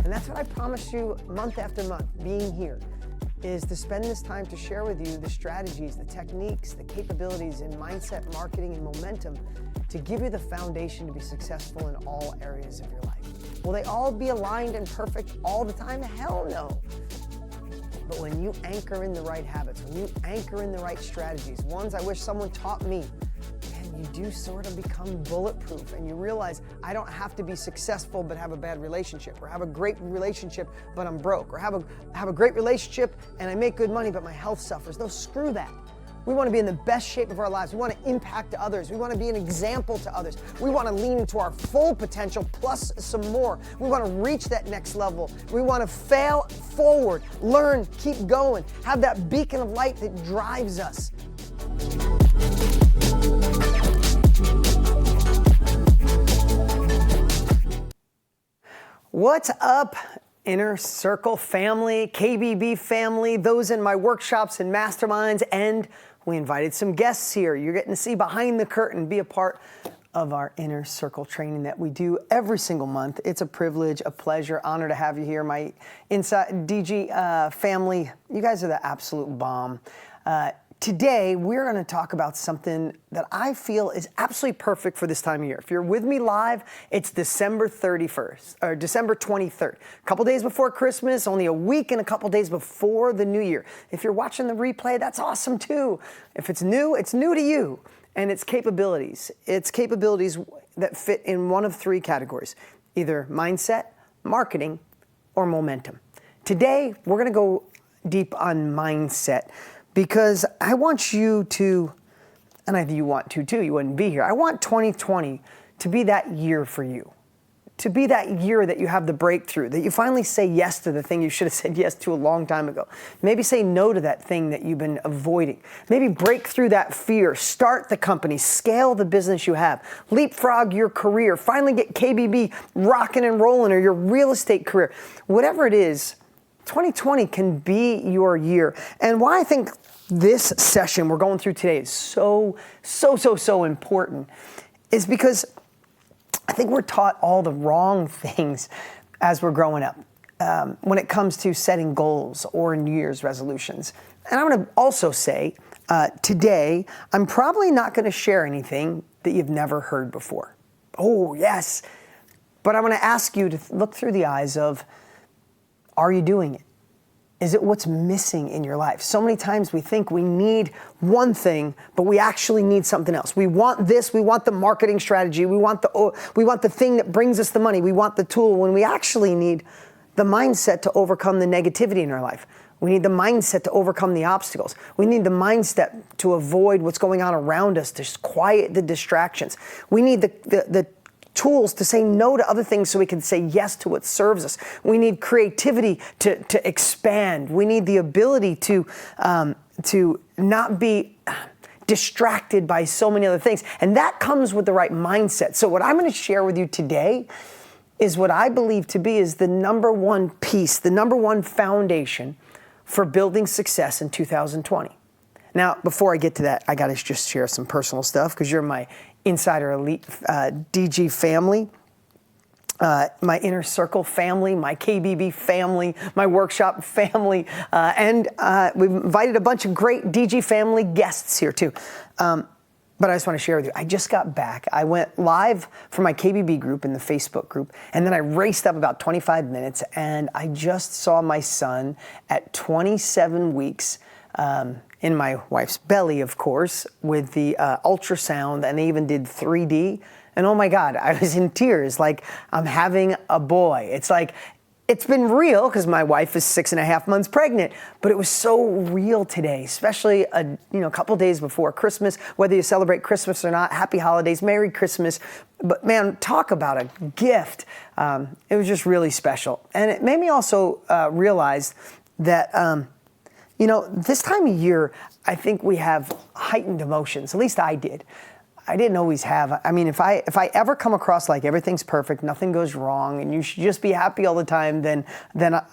And that's what I promise you month after month, being here, is to spend this time to share with you the strategies, the techniques, the capabilities in mindset, marketing, and momentum to give you the foundation to be successful in all areas of your life. Will they all be aligned and perfect all the time? Hell no. But when you anchor in the right habits, when you anchor in the right strategies, ones I wish someone taught me, you do sort of become bulletproof, and you realize I don't have to be successful but have a bad relationship, or have a great relationship but I'm broke, or have a great relationship and I make good money but my health suffers. No, screw that. We want to be in the best shape of our lives. We want to impact others. We want to be an example to others. We want to lean into our full potential plus some more. We want to reach that next level. We want to fail forward, learn, keep going, have that beacon of light that drives us. What's up, Inner Circle family, KBB family, those in my workshops and masterminds, and we invited some guests here. You're getting to see behind the curtain, be a part of our Inner Circle training that we do every single month. It's a privilege, a pleasure, honor to have you here. My Inside DG family, you guys are the absolute bomb. Today, we're going to talk about something that I feel is absolutely perfect for this time of year. If you're with me live, it's December 31st, or December 23rd. A couple days before Christmas, only a week and a couple days before the new year. If you're watching the replay, that's awesome too. If it's new to you. And it's capabilities. It's capabilities that fit in one of three categories, either mindset, marketing, or momentum. Today, we're going to go deep on mindset, because I want you to, and I think you want to too, you wouldn't be here. I want 2020 to be that year for you. To be that year that you have the breakthrough, that you finally say yes to the thing you should have said yes to a long time ago. Maybe say no to that thing that you've been avoiding. Maybe break through that fear, start the company, scale the business you have, leapfrog your career, finally get KBB rocking and rolling, or your real estate career. Whatever it is, 2020 can be your year. And why I think this session we're going through today is so important is because I think we're taught all the wrong things as we're growing up when it comes to setting goals or New Year's resolutions. And I'm going to also say today, I'm probably not going to share anything that you've never heard before. Oh, yes. But I'm going to ask you to look through the eyes of, are you doing it? Is it what's missing in your life? So many times we think we need one thing, but we actually need something else. We want this, we want the marketing strategy, we want the thing that brings us the money, we want the tool, when we actually need the mindset to overcome the negativity in our life. We need the mindset to overcome the obstacles. We need the mindset to avoid what's going on around us, to quiet the distractions. We need the tools to say no to other things so we can say yes to what serves us. We need creativity to expand. We need the ability to not be distracted by so many other things. And that comes with the right mindset. So what I'm going to share with you today is what I believe to be is the number one piece, the number one foundation for building success in 2020. Now, before I get to that, I got to just share some personal stuff because you're my Insider Elite DG family, my Inner Circle family, my KBB family, my workshop family, and we've invited a bunch of great DG family guests here too. But I just want to share with you, I just got back. I went live for my KBB group in the Facebook group, and then I raced up about 25 minutes, and I just saw my son at 27 weeks, in my wife's belly, of course, with the ultrasound, and they even did 3D. And oh my God, I was in tears, like I'm having a boy. It's like, it's been real because my wife is 6.5 months pregnant, but it was so real today, especially a couple days before Christmas, whether you celebrate Christmas or not. Happy holidays, Merry Christmas. But man, talk about a gift. It was just really special. And it made me also realize that, this time of year, I think we have heightened emotions. At least I did. I didn't always have. I mean, if I ever come across like everything's perfect, nothing goes wrong, and you should just be happy all the time, then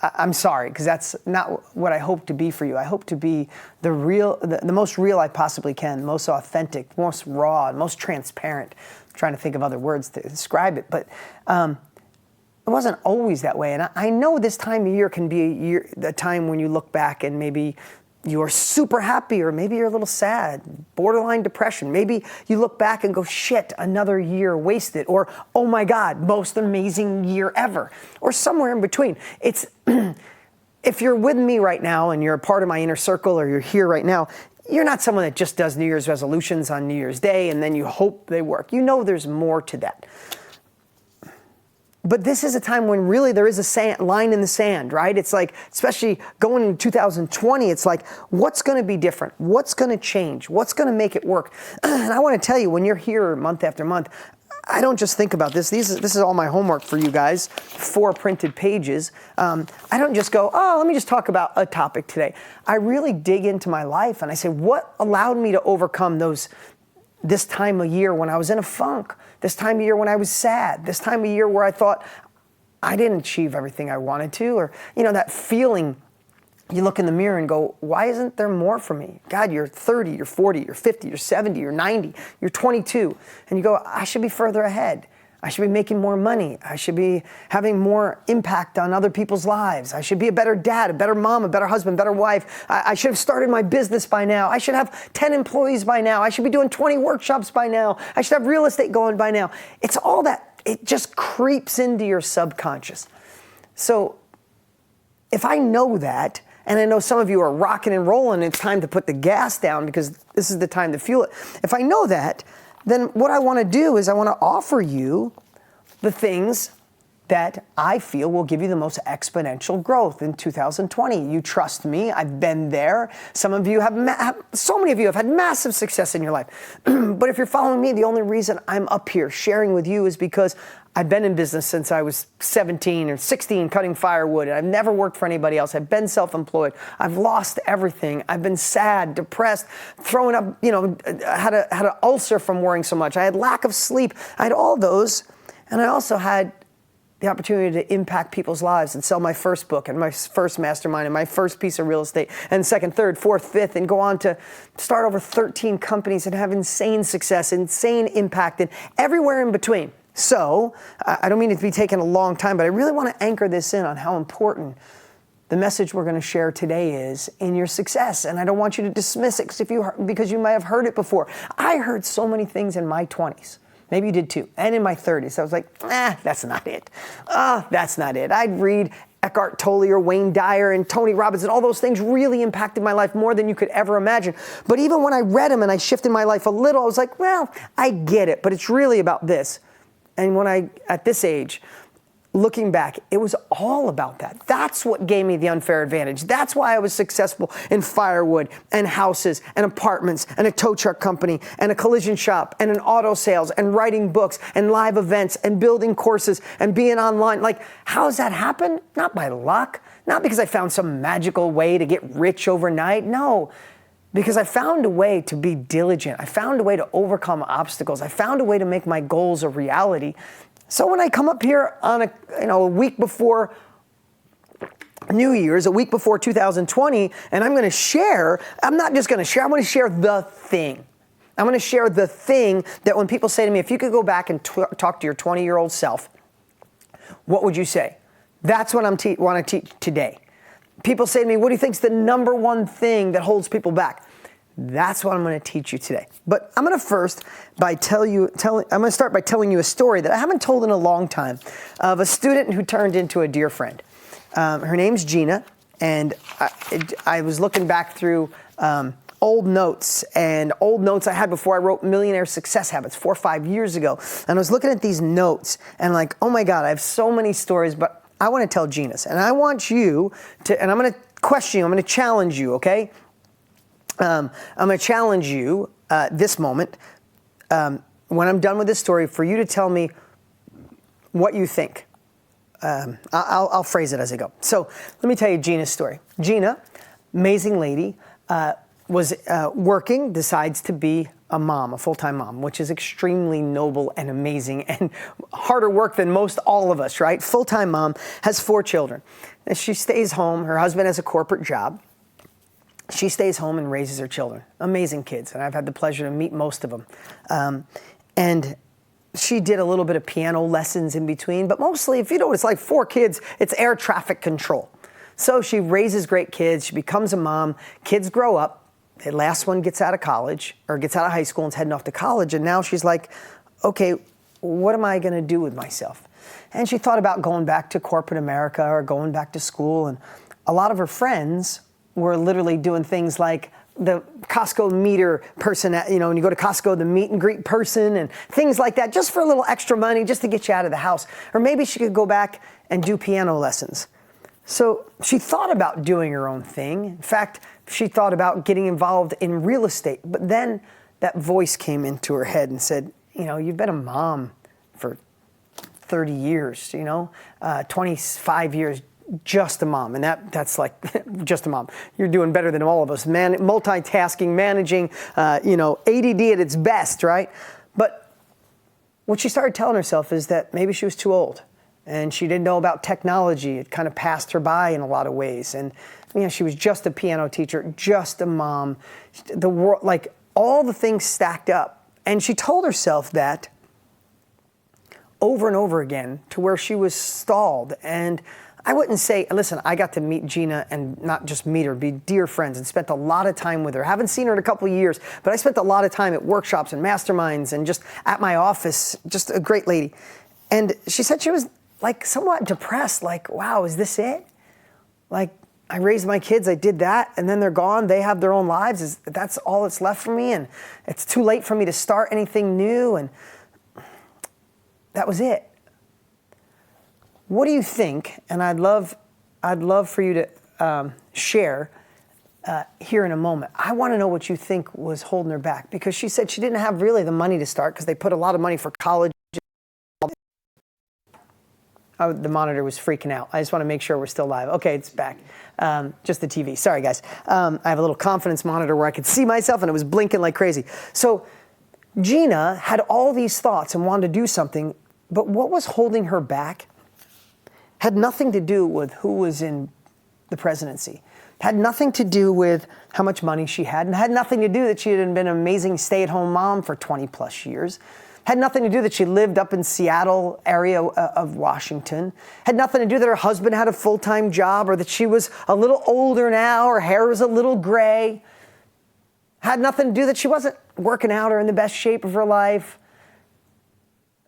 I'm sorry, because that's not what I hope to be for you. I hope to be the most real I possibly can, most authentic, most raw, most transparent. trying to think of other words to describe it, but it wasn't always that way. And I know this time of year can be a time when you look back and maybe you're super happy, or maybe you're a little sad, borderline depression. Maybe you look back and go, shit, another year wasted, or oh my God, most amazing year ever, or somewhere in between. It's, if you're with me right now and you're a part of my inner circle, or you're here right now, you're not someone that just does New Year's resolutions on New Year's Day and then you hope they work. You know there's more to that. But this is a time when really there is a line in the sand, right? It's like, especially going into 2020, it's like, what's going to be different? What's going to change? What's going to make it work? And I want to tell you, when you're here month after month, I don't just think about this. This is all my homework for you guys, 4 printed pages. I don't just go, oh, let me just talk about a topic today. I really dig into my life and I say, what allowed me to overcome this time of year when I was in a funk, this time of year when I was sad, this time of year where I thought I didn't achieve everything I wanted to, or, that feeling, you look in the mirror and go, why isn't there more for me? God, you're 30, you're 40, you're 50, you're 70, you're 90, you're 22. And you go, I should be further ahead. I should be making more money. I should be having more impact on other people's lives. I should be a better dad, a better mom, a better husband, better wife. I should have started my business by now. I should have 10 employees by now. I should be doing 20 workshops by now. I should have real estate going by now. It's all that, it just creeps into your subconscious. So if I know that, and I know some of you are rocking and rolling, it's time to put the gas down because this is the time to fuel it. If I know that, then what I want to do is I want to offer you the things that I feel will give you the most exponential growth in 2020. You trust me. I've been there. Some of you so many of you have had massive success in your life. But if you're following me, the only reason I'm up here sharing with you is because I've been in business since I was 17 or 16 cutting firewood. I've never worked for anybody else. I've been self-employed. I've lost everything. I've been sad, depressed, throwing up, had an ulcer from worrying so much. I had lack of sleep. I had all those. And I also had the opportunity to impact people's lives and sell my first book and my first mastermind and my first piece of real estate and second, third, fourth, fifth, and go on to start over 13 companies and have insane success, insane impact, and everywhere in between. So I don't mean it to be taking a long time, but I really want to anchor this in on how important the message we're going to share today is in your success. And I don't want you to dismiss it because you might have heard it before. I heard so many things in my 20s. Maybe you did too. And in my 30s, I was like, that's not it. That's not it. I'd read Eckhart Tolle or Wayne Dyer and Tony Robbins, and all those things really impacted my life more than you could ever imagine. But even when I read them and I shifted my life a little, I was like, well, I get it, but it's really about this. And at this age, looking back, it was all about that. That's what gave me the unfair advantage. That's why I was successful in firewood and houses and apartments and a tow truck company and a collision shop and an auto sales and writing books and live events and building courses and being online. Like, how does that happen? Not by luck, not because I found some magical way to get rich overnight. No, because I found a way to be diligent. I found a way to overcome obstacles. I found a way to make my goals a reality. So when I come up here on a week before New Year's, a week before 2020, and I'm going to share, I'm not just going to share, I'm going to share the thing. I'm going to share the thing that when people say to me, if you could go back and talk to your 20-year-old self, what would you say? That's what I want to teach today. People say to me, what do you think is the number one thing that holds people back? That's what I'm going to teach you today. But I'm going to start by telling you a story that I haven't told in a long time of a student who turned into a dear friend. Her name's Gina, and I was looking back through old notes I had before I wrote Millionaire Success Habits 4 or 5 years ago. And I was looking at these notes and like, oh my God, I have so many stories, but I want to tell Gina's. And I want you to, and I'm going to question you, I'm going to challenge you, okay? I'm going to challenge you this moment, when I'm done with this story, for you to tell me what you think. I'll phrase it as I go. So let me tell you Gina's story. Gina, amazing lady, was working, decides to be a mom, a full-time mom, which is extremely noble and amazing and harder work than most all of us, right? Full-time mom, has 4 children. And she stays home. Her husband has a corporate job. She stays home and raises her children. Amazing kids, and I've had the pleasure to meet most of them. And she did a little bit of piano lessons in between, but mostly, if you know what it's like, 4 kids, it's air traffic control. So she raises great kids, she becomes a mom, kids grow up, the last one gets out of college, or gets out of high school and's heading off to college, and now she's like, okay, what am I gonna do with myself? And she thought about going back to corporate America or going back to school, and a lot of her friends were literally doing things like the Costco meter person, when you go to Costco, the meet and greet person and things like that, just for a little extra money, just to get you out of the house. Or maybe she could go back and do piano lessons. So she thought about doing her own thing. In fact, she thought about getting involved in real estate. But then that voice came into her head and said, you've been a mom for 30 years, 25 years, just a mom. And that's like just a mom. You're doing better than all of us. Multitasking, managing, ADD at its best, right? But what she started telling herself is that maybe she was too old and she didn't know about technology. It kind of passed her by in a lot of ways. And she was just a piano teacher, just a mom, the world, like all the things stacked up. And she told herself that over and over again to where she was stalled. And I wouldn't say, listen, I got to meet Gina and not just meet her, be dear friends and spent a lot of time with her. Haven't seen her in a couple of years, but I spent a lot of time at workshops and masterminds and just at my office, just a great lady. And she said she was like somewhat depressed, like, wow, is this it? Like, I raised my kids, I did that, and then they're gone, they have their own lives, that's all that's left for me, and it's too late for me to start anything new, and that was it. What do you think? And I'd love for you to share here in a moment. I want to know what you think was holding her back, because she said she didn't have really the money to start because they put a lot of money for college. Oh, the monitor was freaking out. I just want to make sure we're still live. Okay, it's back. Just the TV. Sorry, guys. I have a little confidence monitor where I could see myself, and it was blinking like crazy. So Gina had all these thoughts and wanted to do something, but what was holding her back had nothing to do with who was in the presidency. Had nothing to do with how much money she had, and had nothing to do that she had been an amazing stay-at-home mom for 20 plus years. Had nothing to do that she lived up in Seattle area of Washington. Had nothing to do that her husband had a full-time job, or that she was a little older now, her hair was a little gray. Had nothing to do that she wasn't working out or in the best shape of her life.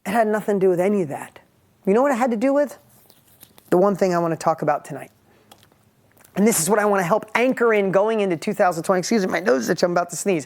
It had nothing to do with any of that. You know what it had to do with? The one thing I want to talk about tonight. And this is what I want to help anchor in going into 2020. Excuse me, my nose itch, I'm about to sneeze.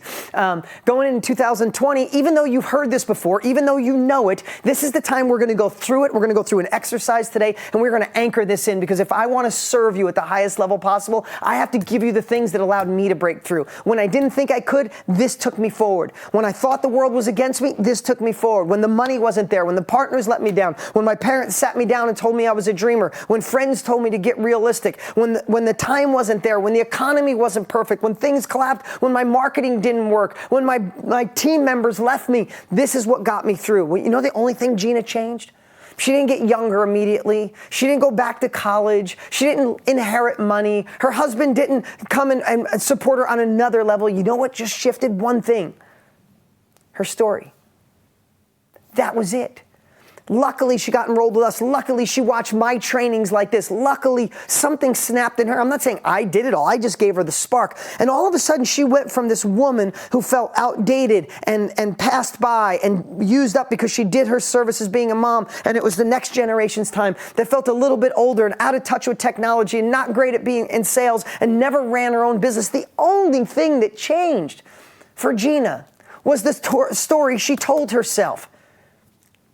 Going into 2020, even though you've heard this before, even though you know it, this is the time we're going to go through it. We're going to go through an exercise today, and we're going to anchor this in, because if I want to serve you at the highest level possible, I have to give you the things that allowed me to break through. When I didn't think I could, this took me forward. When I thought the world was against me, this took me forward. When the money wasn't there, when the partners let me down, when my parents sat me down and told me I was a dreamer, when friends told me to get realistic, when the time wasn't there, when the economy wasn't perfect, when things collapsed, when my marketing didn't work, when my team members left me, this is what got me through. Well, you know the only thing Gina changed? She didn't get younger immediately. She didn't go back to college. She didn't inherit money. Her husband didn't come and support her on another level. You know what just shifted? One thing. Her story. That was it. Luckily, she got enrolled with us. Luckily, she watched my trainings like this. Luckily, something snapped in her. I'm not saying I did it all. I just gave her the spark. And all of a sudden, she went from this woman who felt outdated and passed by and used up because she did her service as being a mom, and it was the next generation's time, that felt a little bit older and out of touch with technology and not great at being in sales and never ran her own business. The only thing that changed for Gina was the story she told herself.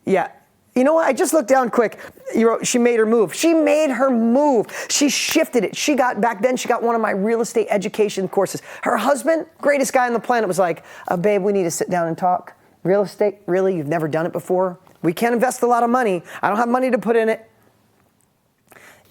Yeah. You know what? I just looked down quick. You wrote, she made her move. She made her move. She shifted it. Back then, she got one of my real estate education courses. Her husband, greatest guy on the planet, was like, babe, we need to sit down and talk. Real estate? Really? You've never done it before? We can't invest a lot of money. I don't have money to put in it.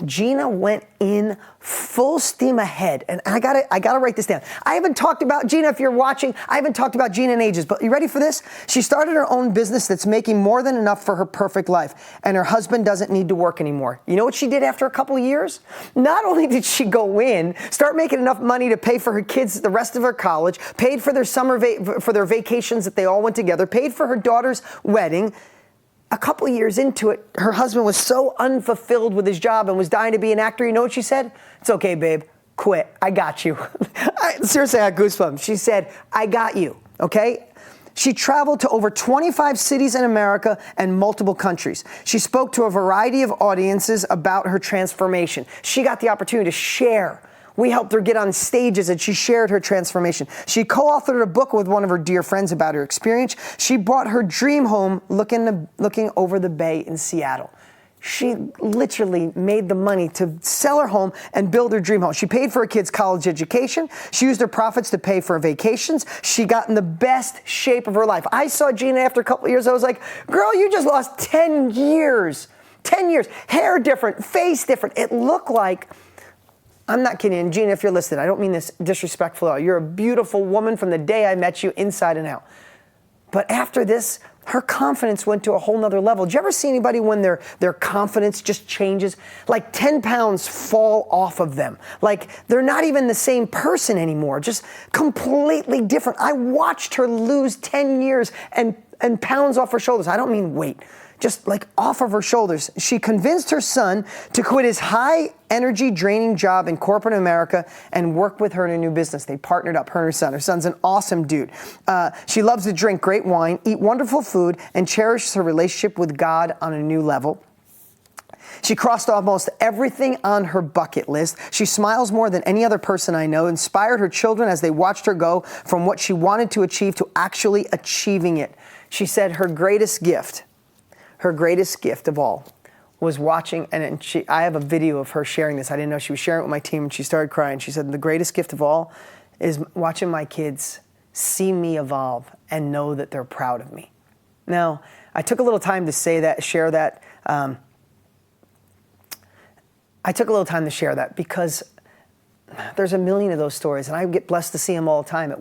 Gina went in full steam ahead. And I gotta write this down. I haven't talked about Gina, if you're watching, I haven't talked about Gina in ages, but you ready for this? She started her own business that's making more than enough for her perfect life. And her husband doesn't need to work anymore. You know what she did after a couple of years? Not only did she go in, start making enough money to pay for her kids the rest of her college, paid for their summer for their vacations that they all went together, paid for her daughter's wedding, a couple of years into it, her husband was so unfulfilled with his job and was dying to be an actor. You know what she said? It's okay, babe. Quit. I got you. Seriously, I had goosebumps. She said, I got you. Okay? She traveled to over 25 cities in America and multiple countries. She spoke to a variety of audiences about her transformation. She got the opportunity to share. We helped her get on stages and she shared her transformation. She co-authored a book with one of her dear friends about her experience. She bought her dream home looking over the bay in Seattle. She literally made the money to sell her home and build her dream home. She paid for her kids' college education. She used her profits to pay for her vacations. She got in the best shape of her life. I saw Gina after a couple of years. I was like, girl, you just lost 10 years. 10 years. Hair different, face different. It looked like, I'm not kidding. And Gina, if you're listening, I don't mean this disrespectful at all. You're a beautiful woman from the day I met you, inside and out. But after this, her confidence went to a whole nother level. Did you ever see anybody when their confidence just changes? Like 10 pounds fall off of them. Like they're not even the same person anymore, just completely different. I watched her lose 10 years and pounds off her shoulders. I don't mean weight, just like off of her shoulders. She convinced her son to quit his high energy draining job in corporate America and work with her in a new business. They partnered up, her and her son. Her son's an awesome dude. She loves to drink great wine, eat wonderful food, and cherishes her relationship with God on a new level. She crossed almost everything on her bucket list. She smiles more than any other person I know, inspired her children as they watched her go from what she wanted to achieve to actually achieving it. She said her greatest gift of all was watching, and I have a video of her sharing this. I didn't know she was sharing it with my team, and she started crying. She said, the greatest gift of all is watching my kids see me evolve and know that they're proud of me. Now, I took a little time to say that, share that. I took a little time to share that because there's a million of those stories, and I get blessed to see them all the time.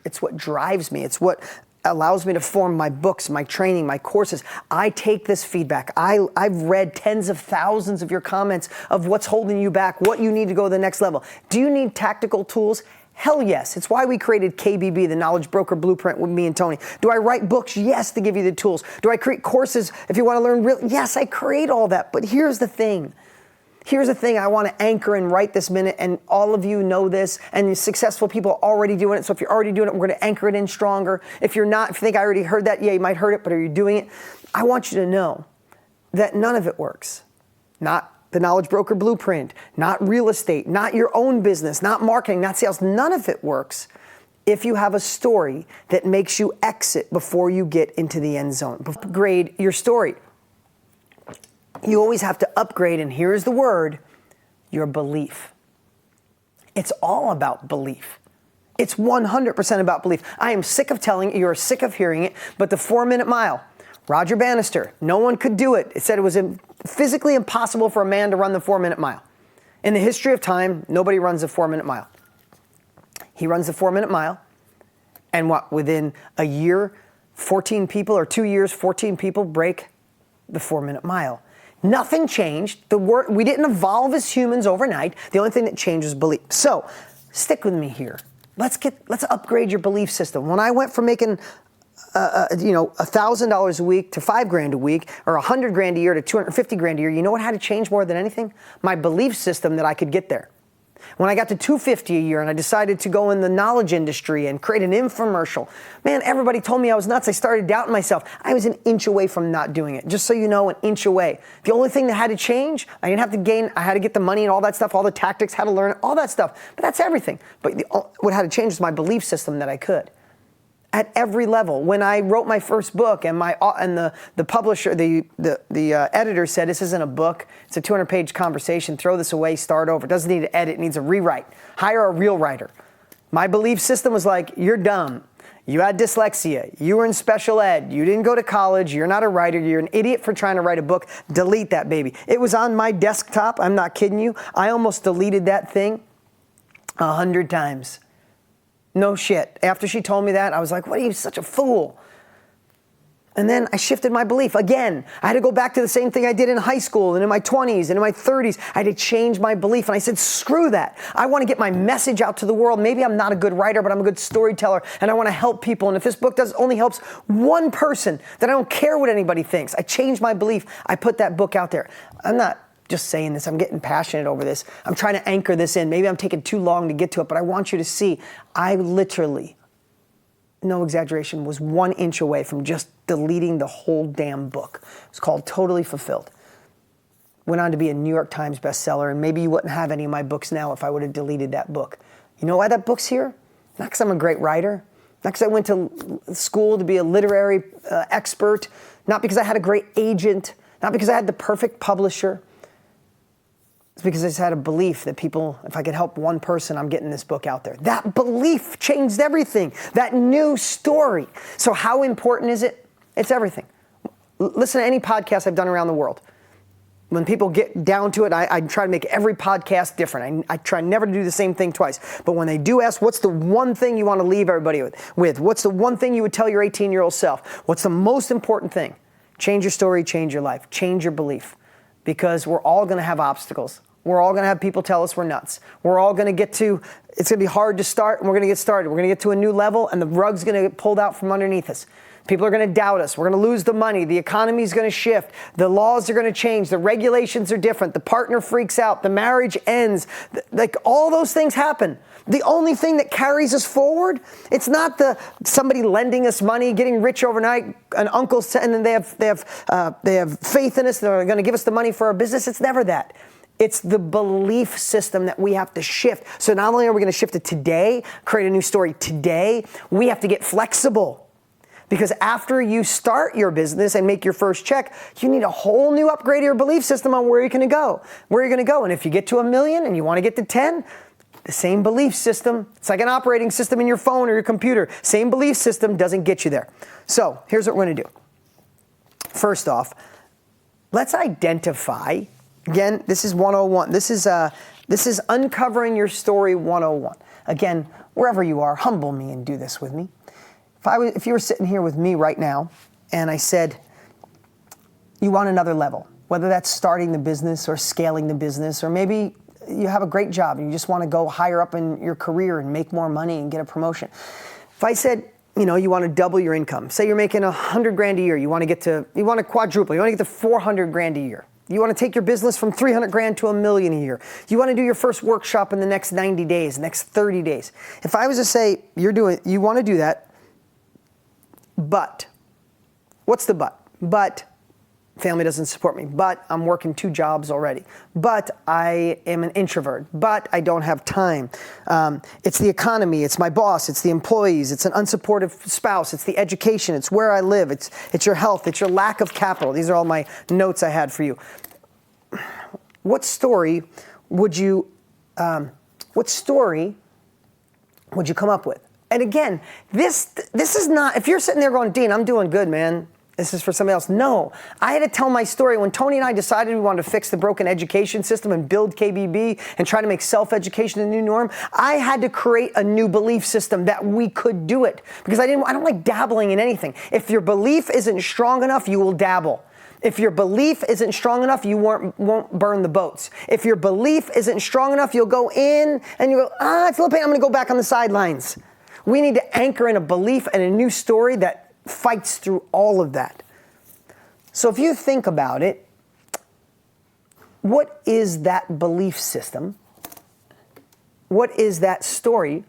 It's what drives me. It's what allows me to form my books, my training, my courses. I take this feedback. I've read tens of thousands of your comments of what's holding you back, what you need to go to the next level. Do you need tactical tools? Hell yes. It's why we created KBB, the Knowledge Broker Blueprint, with me and Tony. Do I write books? Yes, to give you the tools. Do I create courses if you want to learn real? Yes, I create all that. But here's the thing. Here's the thing I want to anchor and write this minute, and all of you know this, and successful people are already doing it. So if you're already doing it, we're going to anchor it in stronger. If you're not, if you think I already heard that, yeah, you might heard it, but are you doing it? I want you to know that none of it works. Not the Knowledge Broker Blueprint, not real estate, not your own business, not marketing, not sales. None of it works if you have a story that makes you exit before you get into the end zone. Upgrade your story. You always have to upgrade, and here's the word, your belief. It's all about belief. It's 100% about belief. I am sick of telling it, you're sick of hearing it, but the 4-minute mile, Roger Bannister, no one could do it. It said it was physically impossible for a man to run the 4-minute mile. In the history of time, nobody runs a 4-minute mile. He runs the 4-minute mile, and within a year, 14 people, or 2 years, 14 people break the 4-minute mile. Nothing changed. We didn't evolve as humans overnight. The only thing that changed was belief. So, stick with me here. Let's upgrade your belief system. When I went from making $1,000 a week to $5,000 a week, or $100,000 a year to $250,000 a year, you know what had to change more than anything? My belief system that I could get there. When I got to $250,000 a year and I decided to go in the knowledge industry and create an infomercial, man, everybody told me I was nuts. I started doubting myself. I was an inch away from not doing it. Just so you know, an inch away. The only thing that had to change, I didn't have to gain, I had to get the money and all that stuff, all the tactics, how to learn it, all that stuff. But that's everything. But what had to change was my belief system that I could. At every level. When I wrote my first book and the publisher, the editor said, this isn't a book, it's a 200-page conversation, throw this away, start over. It doesn't need to edit, it needs a rewrite. Hire a real writer. My belief system was like, you're dumb. You had dyslexia. You were in special ed. You didn't go to college. You're not a writer. You're an idiot for trying to write a book. Delete that baby. It was on my desktop. I'm not kidding you. I almost deleted that thing 100 times. No shit. After she told me that, I was like, what are you, such a fool? And then I shifted my belief again. I had to go back to the same thing I did in high school and in my 20s and in my 30s. I had to change my belief. And I said, screw that. I want to get my message out to the world. Maybe I'm not a good writer, but I'm a good storyteller. And I want to help people. And if this book only helps one person, then I don't care what anybody thinks. I changed my belief. I put that book out there. I'm not just saying this. I'm getting passionate over this. I'm trying to anchor this in. Maybe I'm taking too long to get to it, but I want you to see, I literally, no exaggeration, was 1 inch away from just deleting the whole damn book. It's called Totally Fulfilled. Went on to be a New York Times bestseller, and maybe you wouldn't have any of my books now if I would have deleted that book. You know why that book's here? Not because I'm a great writer, not because I went to school to be a literary expert, not because I had a great agent, not because I had the perfect publisher. It's because I just had a belief that people, if I could help one person, I'm getting this book out there. That belief changed everything. That new story. So how important is it? It's everything. Listen to any podcast I've done around the world. When people get down to it, I try to make every podcast different. I try never to do the same thing twice. But when they do ask, what's the one thing you want to leave everybody with? What's the one thing you would tell your 18-year-old self? What's the most important thing? Change your story, change your life, change your belief. Because we're all going to have obstacles. We're all going to have people tell us we're nuts. We're all going to it's going to be hard to start, and we're going to get started. We're going to get to a new level, and the rug's going to get pulled out from underneath us. People are going to doubt us. We're going to lose the money. The economy is going to shift. The laws are going to change. The regulations are different. The partner freaks out. The marriage ends. Like all those things happen. The only thing that carries us forward, it's not somebody lending us money, getting rich overnight, an uncle, and then they have faith in us. They're going to give us the money for our business. It's never that. It's the belief system that we have to shift. So not only are we going to shift it today, create a new story today, we have to get flexible. Because after you start your business and make your first check, you need a whole new upgrade of your belief system on where you're going to go. And if you get to 1 million and you want to get to 10, the same belief system, it's like an operating system in your phone or your computer. Same belief system doesn't get you there. So here's what we're going to do. First off, let's identify. Again, this is 101. This is uncovering your story 101. Again, wherever you are, humble me and do this with me. If you were sitting here with me right now and I said, you want another level, whether that's starting the business or scaling the business, or maybe you have a great job and you just want to go higher up in your career and make more money and get a promotion. If I said, you want to double your income, say you're making $100,000 a year, you want to quadruple, you want to get to $400,000 a year. You want to take your business from $300,000 to $1 million a year. You want to do your first workshop in the next 90 days, next 30 days. If I was to say, you want to do that, but, what's the but? But, family doesn't support me. But, I'm working 2 jobs already. But, I am an introvert. But, I don't have time. It's the economy. It's my boss. It's the employees. It's an unsupportive spouse. It's the education. It's where I live. It's your health. It's your lack of capital. These are all my notes I had for you. What story would you come up with? And again, this is not, if you're sitting there going, Dean, I'm doing good, man. This is for somebody else. No, I had to tell my story. When Tony and I decided we wanted to fix the broken education system and build KBB and try to make self-education the new norm, I had to create a new belief system that we could do it. Because I don't like dabbling in anything. If your belief isn't strong enough, you will dabble. If your belief isn't strong enough, you won't burn the boats. If your belief isn't strong enough, you'll go in and you go, I feel pain, I'm going to go back on the sidelines. We need to anchor in a belief and a new story that fights through all of that. So if you think about it, what is that belief system? What is that story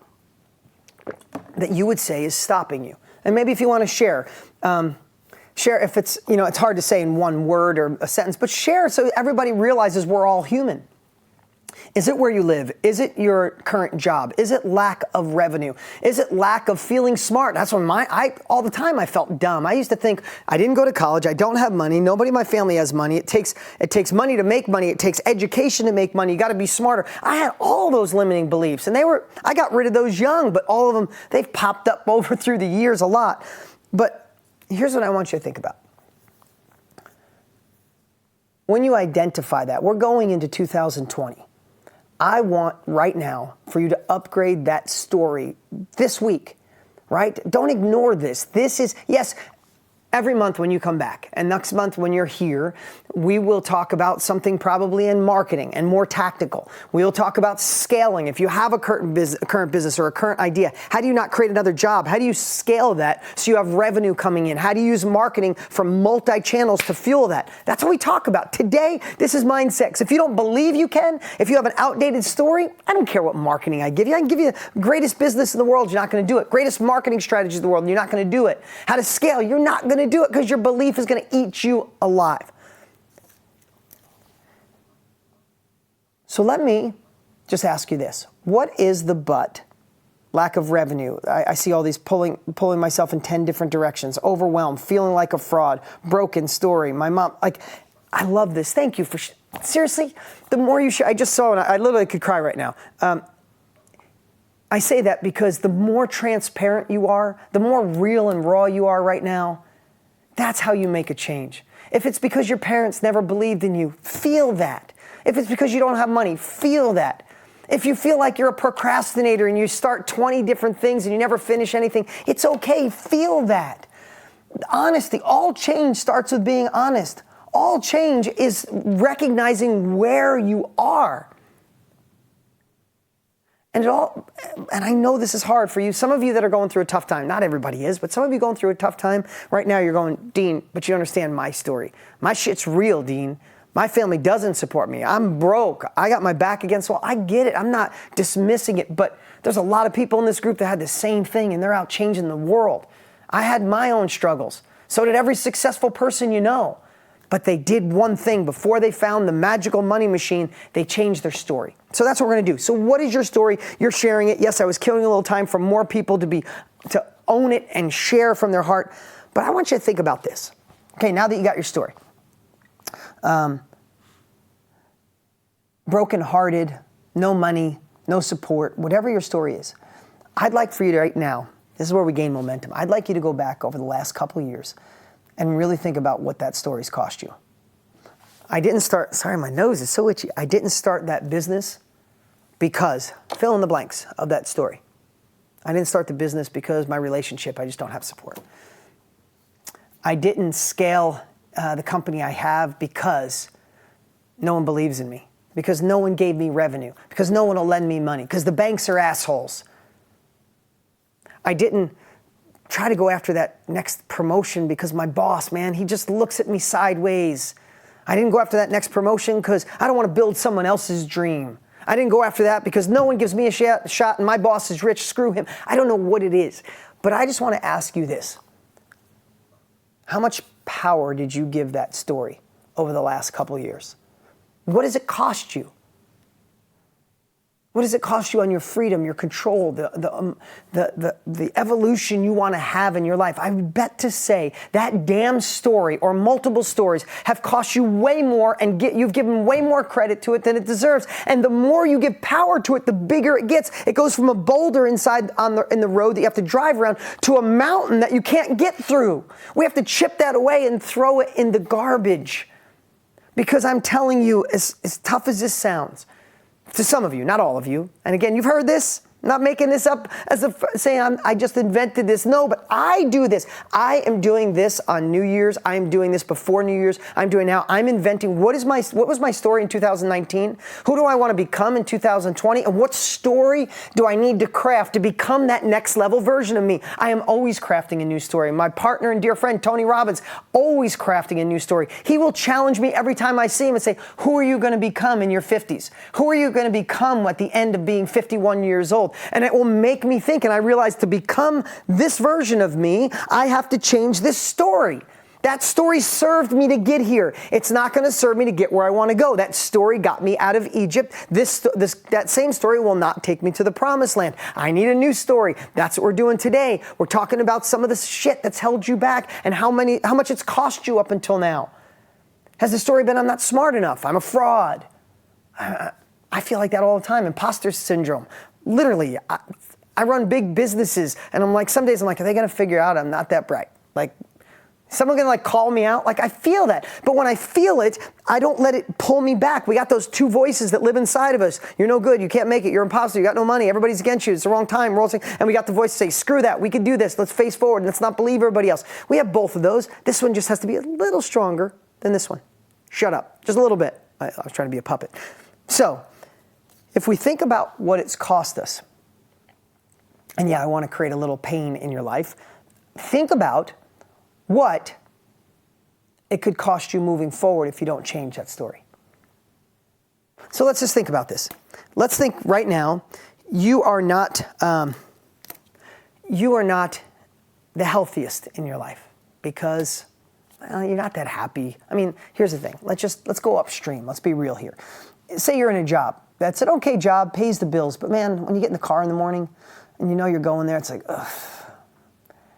that you would say is stopping you? And maybe if you want to share if it's, it's hard to say in one word or a sentence, but share so everybody realizes we're all human. Is it where you live? Is it your current job? Is it lack of revenue? Is it lack of feeling smart? That's when all the time I felt dumb. I used to think I didn't go to college. I don't have money. Nobody in my family has money. It takes money to make money. It takes education to make money. You got to be smarter. I had all those limiting beliefs, and I got rid of those young, but all of them, they've popped up over through the years a lot. But here's what I want you to think about. When you identify that, we're going into 2020. I want right now for you to upgrade that story this week, right? Don't ignore this. This is, yes, every month when you come back, and next month when you're here, we will talk about something probably in marketing and more tactical. We'll talk about scaling. If you have a current business or a current idea, how do you not create another job? How do you scale that so you have revenue coming in? How do you use marketing from multi-channels to fuel that? That's what we talk about. Today, this is Mindset. If you don't believe you can, if you have an outdated story, I don't care what marketing I give you. I can give you the greatest business in the world, you're not going to do it. Greatest marketing strategy in the world, you're not going to do it. How to scale, you're not going to do it because your belief is going to eat you alive. So let me just ask you this. What is the but? Lack of revenue. I see all these pulling myself in 10 different directions. Overwhelmed, feeling like a fraud, broken story. My mom, I love this. Thank you for, seriously, the more you share, I just saw it, I literally could cry right now. I say that because the more transparent you are, the more real and raw you are right now, that's how you make a change. If it's because your parents never believed in you, feel that. If it's because you don't have money, feel that. If you feel like you're a procrastinator and you start 20 different things and you never finish anything, it's okay, feel that. Honesty, all change starts with being honest. All change is recognizing where you are. And I know this is hard for you. Some of you that are going through a tough time, not everybody is, but some of you going through a tough time right now, you're going, Dean, but you understand my story. My shit's real, Dean. My family doesn't support me. I'm broke. I got my back against the wall. I get it. I'm not dismissing it, but there's a lot of people in this group that had the same thing and they're out changing the world. I had my own struggles. So did every successful person you know. But they did one thing before they found the magical money machine, they changed their story. So that's what we're gonna do. So what is your story? You're sharing it. Yes, I was killing a little time for more people to own it and share from their heart. But I want you to think about this. Okay, now that you got your story. Broken-hearted, no money, no support, whatever your story is. I'd like for you to right now, this is where we gain momentum. I'd like you to go back over the last couple of years and really think about what that story's cost you. I didn't start, sorry, my nose is so itchy. I didn't start that business because, fill in the blanks of that story. I didn't start the business because my relationship, I just don't have support. I didn't scale the company I have because no one believes in me, because no one gave me revenue, because no one will lend me money, because the banks are assholes. I didn't try to go after that next promotion because my boss, man, he just looks at me sideways. I didn't go after that next promotion because I don't want to build someone else's dream. I didn't go after that because no one gives me a shot and my boss is rich, screw him. I don't know what it is, but I just want to ask you this. How much power did you give that story over the last couple of years? What does it cost you? What does it cost you on your freedom, your control, the evolution you want to have in your life? I would bet to say that damn story or multiple stories have cost you way more and you've given way more credit to it than it deserves. And the more you give power to it, the bigger it gets. It goes from a boulder inside in the road that you have to drive around to a mountain that you can't get through. We have to chip that away and throw it in the garbage. Because I'm telling you, as tough as this sounds, to some of you, not all of you. And again, you've heard this. I'm not making this up as saying I just invented this. No, but I do this. I am doing this on New Year's. I am doing this before New Year's. I'm doing now. I'm inventing what was my story in 2019? Who do I want to become in 2020? And what story do I need to craft to become that next level version of me? I am always crafting a new story. My partner and dear friend, Tony Robbins, always crafting a new story. He will challenge me every time I see him and say, who are you going to become in your 50s? Who are you going to become at the end of being 51 years old? And it will make me think, and I realize to become this version of me, I have to change this story. That story served me to get here. It's not going to serve me to get where I want to go. That story got me out of Egypt. That same story will not take me to the promised land. I need a new story. That's what we're doing today. We're talking about some of the shit that's held you back and how much it's cost you up until now. Has the story been, I'm not smart enough, I'm a fraud? I feel like that all the time. Imposter syndrome. Literally, I run big businesses, and I'm like, some days I'm like, are they going to figure out I'm not that bright? Like, Someone gonna like call me out? Like I feel that. But when I feel it, I don't let it pull me back. We got those two voices that live inside of us. You're no good, you can't make it, you're imposter, you got no money, everybody's against you, it's the wrong time, and we got the voice to say, screw that, we can do this, let's face forward, let's not believe everybody else. We have both of those. This one just has to be a little stronger than this one. Shut up, just a little bit. I was trying to be a puppet. So, if we think about what it's cost us, and yeah, I want to create a little pain in your life, think about what it could cost you moving forward if you don't change that story. So let's just think about this. Let's think right now, you are not the healthiest in your life because you're not that happy. I mean, here's the thing. Let's go upstream. Let's be real here. Say you're in a job. That's an okay job, pays the bills, but man, when you get in the car in the morning and you know you're going there, it's like, ugh.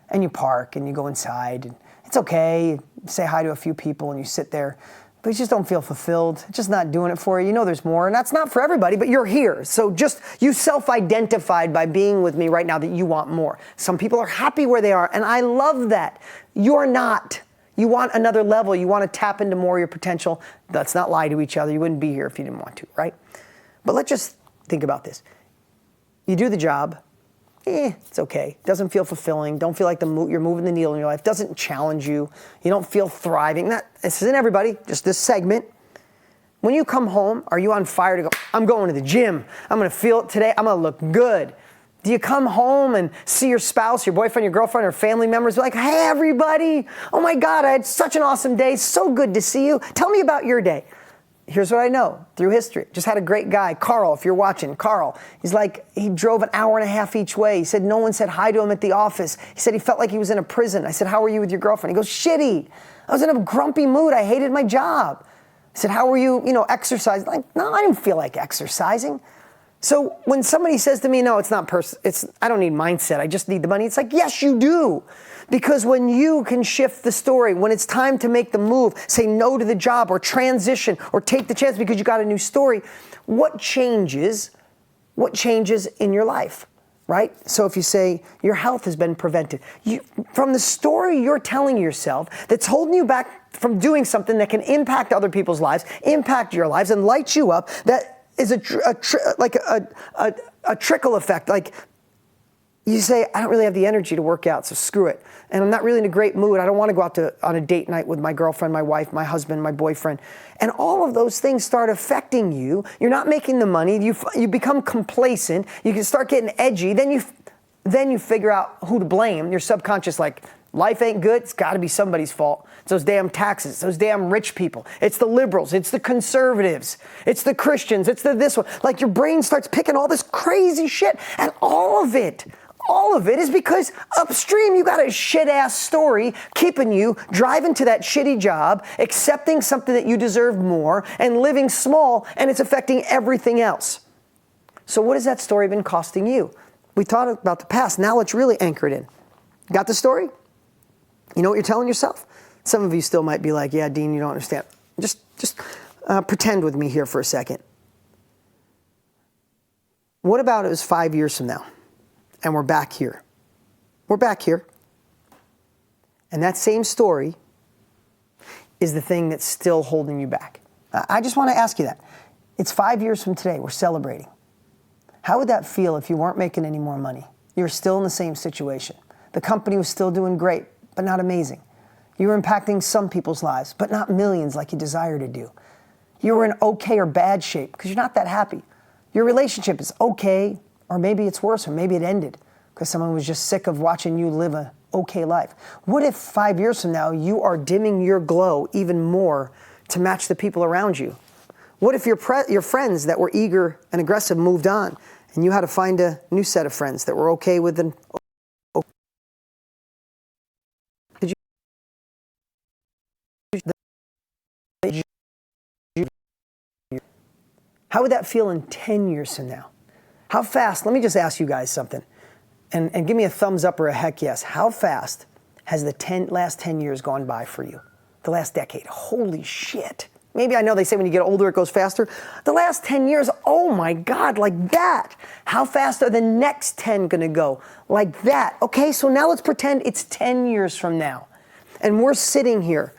And you park and you go inside and it's okay, you say hi to a few people and you sit there, but you just don't feel fulfilled. It's just not doing it for you. You know there's more, and that's not for everybody, but you're here. So just, you self-identified by being with me right now that you want more. Some people are happy where they are, and I love that. You're not. You want another level. You want to tap into more of your potential. Let's not lie to each other. You wouldn't be here if you didn't want to, right? But let's just think about this. You do the job. It's okay. Doesn't feel fulfilling. Don't feel like you're moving the needle in your life. Doesn't challenge you. You don't feel thriving. This isn't everybody, just this segment. When you come home, are you on fire to go, I'm going to the gym. I'm going to feel it today. I'm going to look good. Do you come home and see your spouse, your boyfriend, your girlfriend, or family members be like, hey, everybody. Oh, my God, I had such an awesome day. So good to see you. Tell me about your day. Here's what I know through history. Just had a great guy, Carl, if you're watching, Carl. He's like, he drove an hour and a half each way. He said no one said hi to him at the office. He said he felt like he was in a prison. I said, how are you with your girlfriend? He goes, shitty. I was in a grumpy mood. I hated my job. I said, how were you, exercising? Like, no, I didn't feel like exercising. So when somebody says to me, no, it's not I don't need mindset, I just need the money. It's like, yes, you do. Because when you can shift the story, when it's time to make the move, say no to the job or transition or take the chance because you got a new story, what changes in your life, right? So if you say your health has been prevented, from the story you're telling yourself that's holding you back from doing something that can impact other people's lives, impact your lives and light you up, that is like a trickle effect. Like you say, I don't really have the energy to work out, so screw it. And I'm not really in a great mood. I don't want to go out on a date night with my girlfriend, my wife, my husband, my boyfriend. And all of those things start affecting you. You're not making the money. You become complacent. You can start getting edgy. Then you figure out who to blame. Your subconscious, like, life ain't good. It's got to be somebody's fault. It's those damn taxes. It's those damn rich people. It's the liberals. It's the conservatives. It's the Christians. It's this one. Like your brain starts picking all this crazy shit. And all of it is because upstream you got a shit-ass story keeping you driving to that shitty job, accepting something that you deserve more, and living small, and it's affecting everything else. So what has that story been costing you? We talked about the past. Now let's really anchor it in. Got the story? You know what you're telling yourself? Some of you still might be like, yeah, Dean, you don't understand. Just pretend with me here for a second. What about it was 5 years from now? And we're back here. We're back here. And that same story is the thing that's still holding you back. I just want to ask you that. It's 5 years from today. We're celebrating. How would that feel if you weren't making any more money? You were still in the same situation. The company was still doing great, but not amazing. You were impacting some people's lives, but not millions like you desire to do. You were in okay or bad shape because you're not that happy. Your relationship is okay, or maybe it's worse, or maybe it ended because someone was just sick of watching you live an okay life. What if 5 years from now you are dimming your glow even more to match the people around you? What if your friends that were eager and aggressive moved on and you had to find a new set of friends that were okay with an How would that feel in 10 years from now? How fast, let me just ask you guys something, and give me a thumbs up or a heck yes. How fast has the last 10 years gone by for you? The last decade? Holy shit. Maybe I know they say when you get older it goes faster. The last 10 years, oh my God, like that. How fast are the next 10 gonna go? Like that. Okay, so now let's pretend it's 10 years from now. And we're sitting here,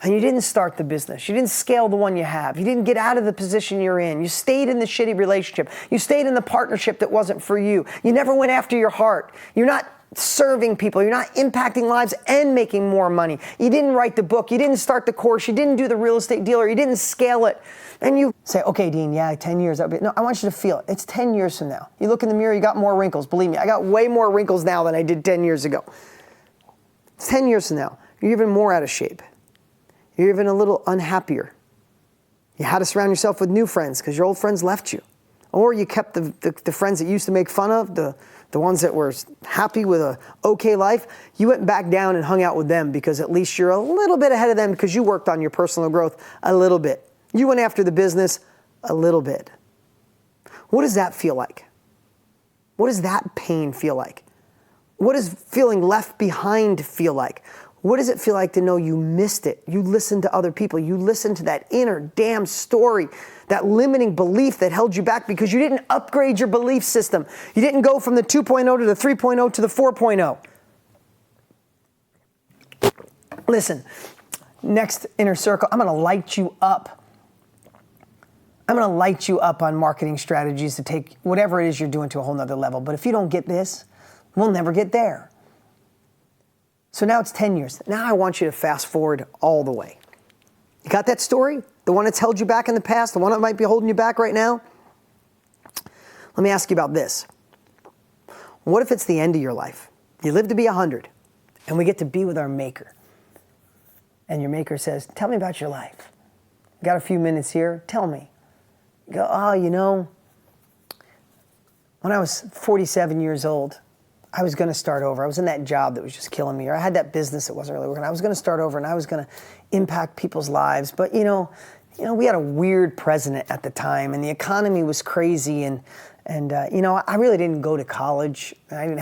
and you didn't start the business. You didn't scale the one you have. You didn't get out of the position you're in. You stayed in the shitty relationship. You stayed in the partnership that wasn't for you. You never went after your heart. You're not serving people. You're not impacting lives and making more money. You didn't write the book. You didn't start the course. You didn't do the real estate deal, or you didn't scale it. And you say, okay, Dean, yeah, 10 years. No, I want you to feel it. It's 10 years from now. You look in the mirror, you got more wrinkles. Believe me, I got way more wrinkles now than I did 10 years ago. It's 10 years from now. You're even more out of shape. You're even a little unhappier. You had to surround yourself with new friends because your old friends left you. Or you kept the friends that you used to make fun of, the ones that were happy with a okay life. You went back down and hung out with them because at least you're a little bit ahead of them because you worked on your personal growth a little bit. You went after the business a little bit. What does that feel like? What does that pain feel like? What does feeling left behind feel like? What does it feel like to know you missed it? You listened to other people. You listened to that inner damn story, that limiting belief that held you back because you didn't upgrade your belief system. You didn't go from the 2.0 to the 3.0 to the 4.0. Listen, next Inner Circle, I'm going to light you up. I'm going to light you up on marketing strategies to take whatever it is you're doing to a whole nother level. But if you don't get this, we'll never get there. So now it's 10 years. Now I want you to fast forward all the way. You got that story? The one that's held you back in the past? The one that might be holding you back right now? Let me ask you about this. What if it's the end of your life? You live to be 100, and we get to be with our maker. And your maker says, tell me about your life. Got a few minutes here? Tell me. You go, oh, you know, when I was 47 years old, I was going to start over. I was in that job that was just killing me, or I had that business that wasn't really working. I was going to start over, and I was going to impact people's lives. But you know, we had a weird president at the time, and the economy was crazy, and you know, I really didn't go to college. I didn't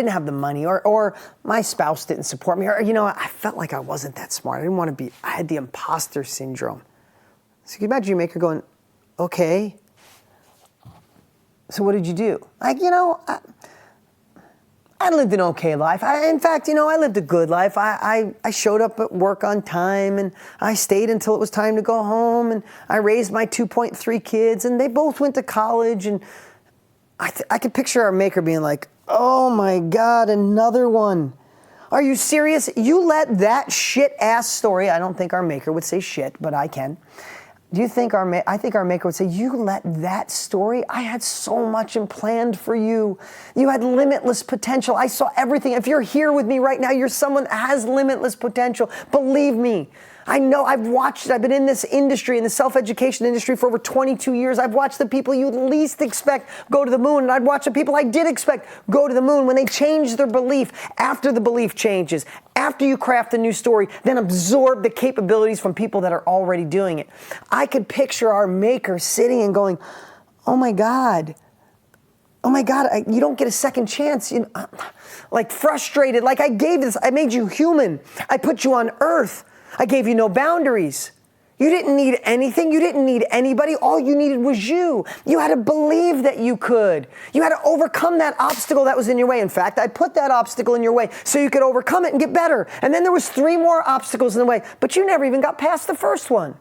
have the money, or my spouse didn't support me, or you know, I felt like I wasn't that smart. I didn't want to be. I had the imposter syndrome. So can you imagine your maker going, okay, so what did you do? Like, you know, I lived an okay life. In fact, you know, I lived a good life. I showed up at work on time, and I stayed until it was time to go home, and I raised my 2.3 kids, and they both went to college, and I could picture our maker being like, oh my God, another one. Are you serious? You let that shit-ass story, I don't think our maker would say shit, but I can. Do you think I think our maker would say, you let that story? I had so much planned for you. You had limitless potential. I saw everything. If you're here with me right now, you're someone that has limitless potential. Believe me. I know, I've watched it. I've been in this industry, in the self-education industry for over 22 years. I've watched the people you least expect go to the moon, and I'd watch the people I did expect go to the moon when they change their belief. After the belief changes, after you craft a new story, then absorb the capabilities from people that are already doing it. I could picture our maker sitting and going, oh my God, you don't get a second chance. You know, like frustrated, like I gave this, I made you human. I put you on earth. I gave you no boundaries. You didn't need anything. You didn't need anybody. All you needed was you. You had to believe that you could. You had to overcome that obstacle that was in your way. In fact, I put that obstacle in your way so you could overcome it and get better. And then there was 3 more obstacles in the way, but you never even got past the first one.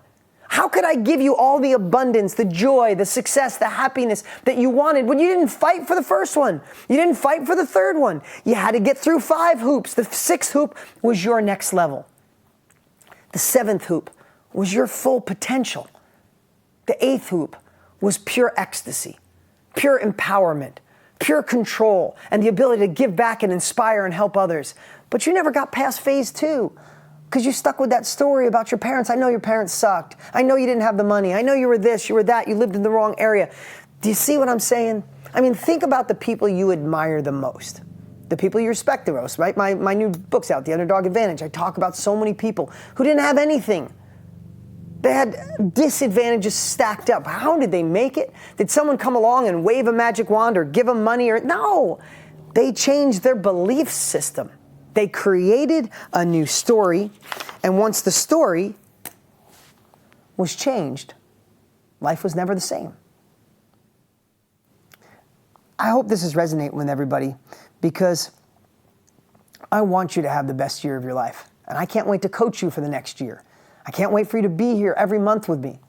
How could I give you all the abundance, the joy, the success, the happiness that you wanted when you didn't fight for the first one? You didn't fight for the third one. You had to get through 5 hoops. The 6th hoop was your next level. The 7th hoop was your full potential. The 8th hoop was pure ecstasy, pure empowerment, pure control, and the ability to give back and inspire and help others. But you never got past phase 2 because you stuck with that story about your parents. I know your parents sucked. I know you didn't have the money. I know you were this, you were that, you lived in the wrong area. Do you see what I'm saying? I mean, think about the people you admire the most. The people you respect the most, right? My new book's out, The Underdog Advantage. I talk about so many people who didn't have anything. They had disadvantages stacked up. How did they make it? Did someone come along and wave a magic wand or give them money? No, they changed their belief system. They created a new story, and once the story was changed, life was never the same. I hope this is resonating with everybody, because I want you to have the best year of your life. And I can't wait to coach you for the next year. I can't wait for you to be here every month with me.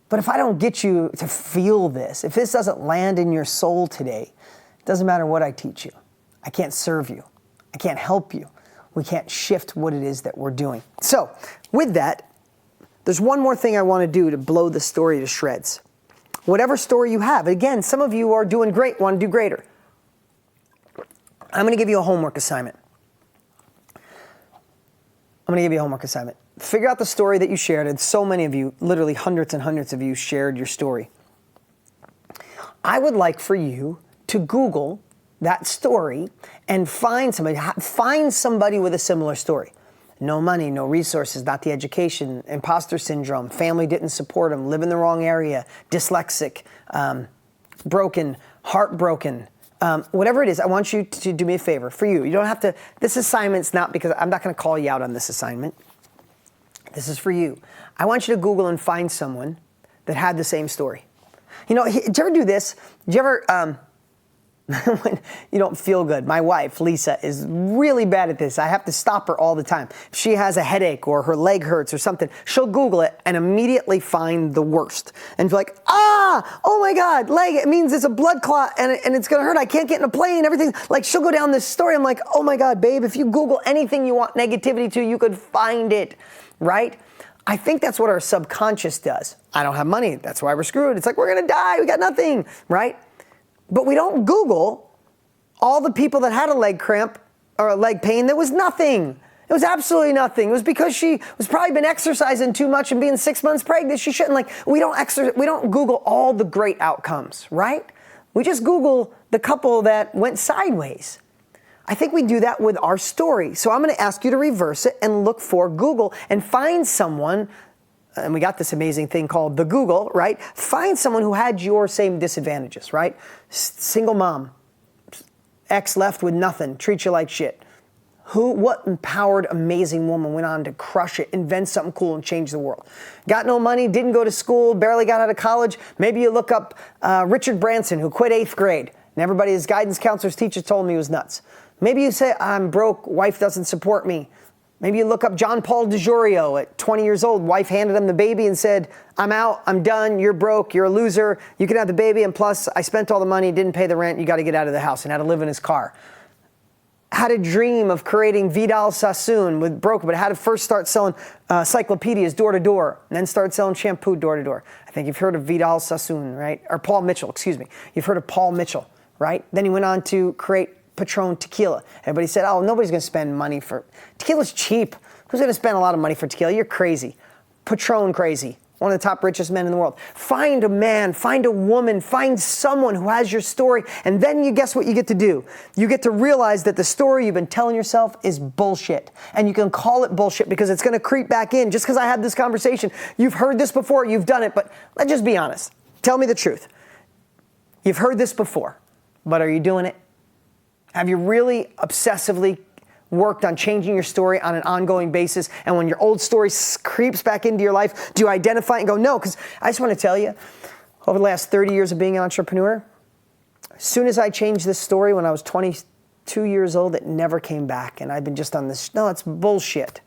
But if I don't get you to feel this, if this doesn't land in your soul today, it doesn't matter what I teach you. I can't serve you. I can't help you. We can't shift what it is that we're doing. So with that, there's one more thing I want to do to blow the story to shreds. Whatever story you have, again, some of you are doing great, want to do greater. I'm going to give you a homework assignment. Figure out the story that you shared, and so many of you, literally hundreds and hundreds of you, shared your story. I would like for you to Google that story and find somebody with a similar story. No money, no resources, not the education, imposter syndrome, family didn't support them, live in the wrong area, dyslexic, broken, heartbroken, whatever it is. I want you to do me a favor. For you, you don't have to, this assignment's not because, I'm not going to call you out on this assignment. This is for you. I want you to Google and find someone that had the same story. You know, did you ever do this? Did you ever, when you don't feel good? My wife, Lisa, is really bad at this. I have to stop her all the time. If she has a headache or her leg hurts or something, she'll Google it and immediately find the worst. And be like, oh my God, leg, it means it's a blood clot and it's gonna hurt. I can't get in a plane, everything. Like, she'll go down this story. I'm like, oh my God, babe, if you Google anything you want negativity to, you could find it, right? I think that's what our subconscious does. I don't have money, that's why we're screwed. It's like, we're gonna die, we got nothing, right? But we don't Google all the people that had a leg cramp or a leg pain that was nothing. It was absolutely nothing. It was because she was probably been exercising too much and being 6 months pregnant. She shouldn't. Like, we don't Google all the great outcomes, right? We just Google the couple that went sideways. I think we do that with our story. So I'm going to ask you to reverse it and look for Google and find someone. And we got this amazing thing called the Google, right? Find someone who had your same disadvantages, right? Single mom, ex left with nothing, treat you like shit. What empowered, amazing woman went on to crush it, invent something cool and change the world? Got no money, didn't go to school, barely got out of college. Maybe you look up Richard Branson, who quit 8th grade. And everybody, his guidance counselors, teachers told him he was nuts. Maybe you say, I'm broke, wife doesn't support me. Maybe you look up John Paul DiGiorio at 20 years old. Wife handed him the baby and said, I'm out, I'm done, you're broke, you're a loser. You can have the baby, and plus I spent all the money, didn't pay the rent, you got to get out of the house, and had to live in his car. Had a dream of creating Vidal Sassoon with broke, but had to first start selling encyclopedias door to door, and then start selling shampoo door to door. I think you've heard of Vidal Sassoon, right? Or Paul Mitchell, excuse me. You've heard of Paul Mitchell, right? Then he went on to create Patron tequila. Everybody said, oh, nobody's going to spend money for... Tequila's cheap. Who's going to spend a lot of money for tequila? You're crazy. Patron crazy. One of the top richest men in the world. Find a man, find a woman, find someone who has your story, and then you guess what you get to do? You get to realize that the story you've been telling yourself is bullshit. And you can call it bullshit because it's going to creep back in. Just because I had this conversation, you've heard this before, you've done it, but let's just be honest. Tell me the truth. You've heard this before, but are you doing it? Have you really obsessively worked on changing your story on an ongoing basis? And when your old story creeps back into your life, do you identify it and go, no? Because I just want to tell you, over the last 30 years of being an entrepreneur, as soon as I changed this story when I was 22 years old, it never came back. And I've been just on this, no, it's bullshit.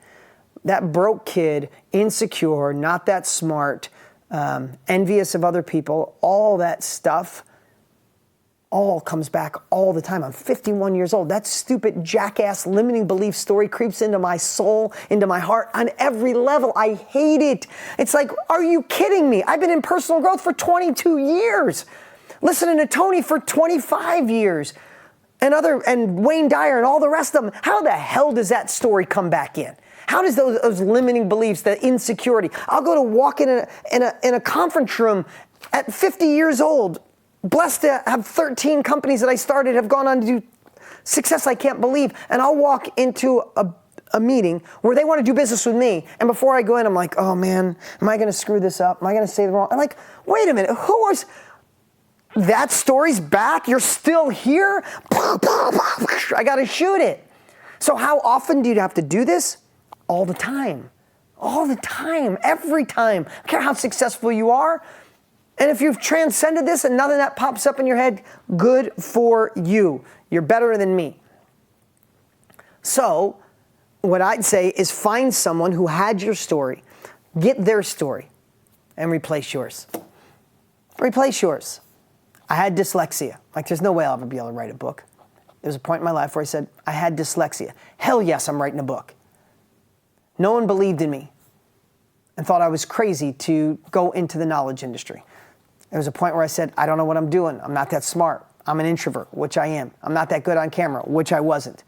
That broke kid, insecure, not that smart, envious of other people, all that stuff, all comes back all the time. I'm 51 years old. That stupid jackass limiting belief story creeps into my soul, into my heart on every level. I hate it. It's like, are you kidding me? I've been in personal growth for 22 years. Listening to Tony for 25 years. And Wayne Dyer and all the rest of them. How the hell does that story come back in? How does those limiting beliefs, the insecurity? I'll go to walk in a conference room at 50 years old, blessed to have 13 companies that I started have gone on to do success I can't believe. And I'll walk into a meeting where they want to do business with me. And before I go in, I'm like, oh man, am I going to screw this up? Am I going to say the wrong? I'm like, wait a minute, that story's back? You're still here? I got to shoot it. So how often do you have to do this? All the time. All the time. Every time. I don't care how successful you are. And if you've transcended this and nothing that pops up in your head, good for you. You're better than me. So what I'd say is find someone who had your story, get their story, and replace yours. Replace yours. I had dyslexia. Like, there's no way I'll ever be able to write a book. There was a point in my life where I said, I had dyslexia. Hell yes, I'm writing a book. No one believed in me and thought I was crazy to go into the knowledge industry. There was a point where I said, I don't know what I'm doing. I'm not that smart. I'm an introvert, which I am. I'm not that good on camera, which I wasn't.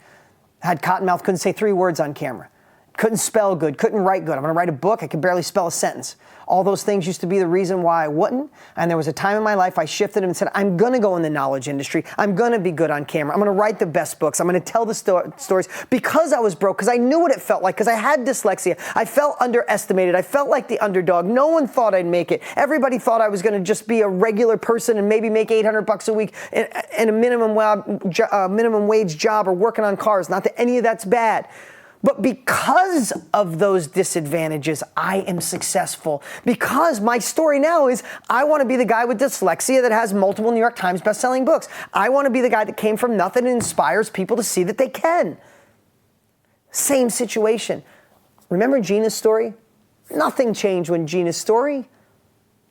Had cotton mouth, couldn't say 3 words on camera. Couldn't spell good, couldn't write good. I'm gonna write a book, I could barely spell a sentence. All those things used to be the reason why I wouldn't. And there was a time in my life I shifted and said, I'm gonna go in the knowledge industry. I'm gonna be good on camera. I'm gonna write the best books. I'm gonna tell the stories because I was broke, because I knew what it felt like, because I had dyslexia. I felt underestimated. I felt like the underdog. No one thought I'd make it. Everybody thought I was gonna just be a regular person and maybe make $800 a week in a minimum wage job or working on cars. Not that any of that's bad. But because of those disadvantages, I am successful. Because my story now is I want to be the guy with dyslexia that has multiple New York Times bestselling books. I want to be the guy that came from nothing and inspires people to see that they can. Same situation. Remember Gina's story? Nothing changed when Gina's story.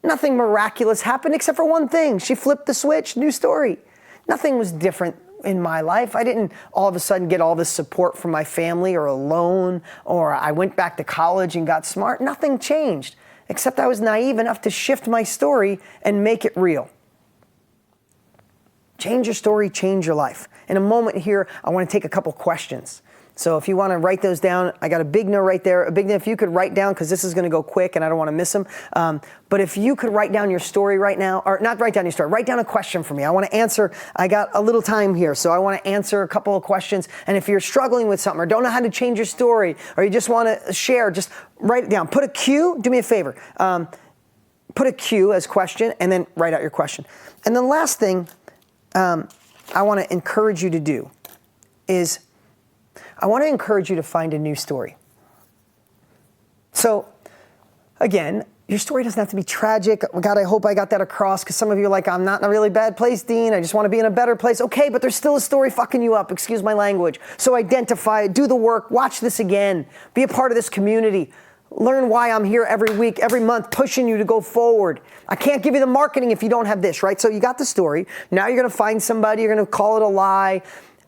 Nothing miraculous happened except for one thing. She flipped the switch, new story. Nothing was different in my life. I didn't all of a sudden get all this support from my family or a loan, or I went back to college and got smart. Nothing changed, except I was naive enough to shift my story and make it real. Change your story, change your life. In a moment here, I want to take a couple questions. So if you want to write those down, I got a big note right there. A big note, if you could write down, because this is going to go quick and I don't want to miss them. But if you could write down your story right now, or not write down your story, write down a question for me. I want to answer, I got a little time here, so I want to answer a couple of questions. And if you're struggling with something or don't know how to change your story, or you just want to share, just write it down. Put a Q, do me a favor. Put a Q as question and then write out your question. And the last thing I want to encourage you to do is I want to encourage you to find a new story. So, again, your story doesn't have to be tragic. God, I hope I got that across, because some of you are like, I'm not in a really bad place, Dean. I just want to be in a better place. Okay, but there's still a story fucking you up. Excuse my language. So identify it, do the work, watch this again, be a part of this community. Learn why I'm here every week, every month, pushing you to go forward. I can't give you the marketing if you don't have this, right? So you got the story. Now you're going to find somebody, you're going to call it a lie.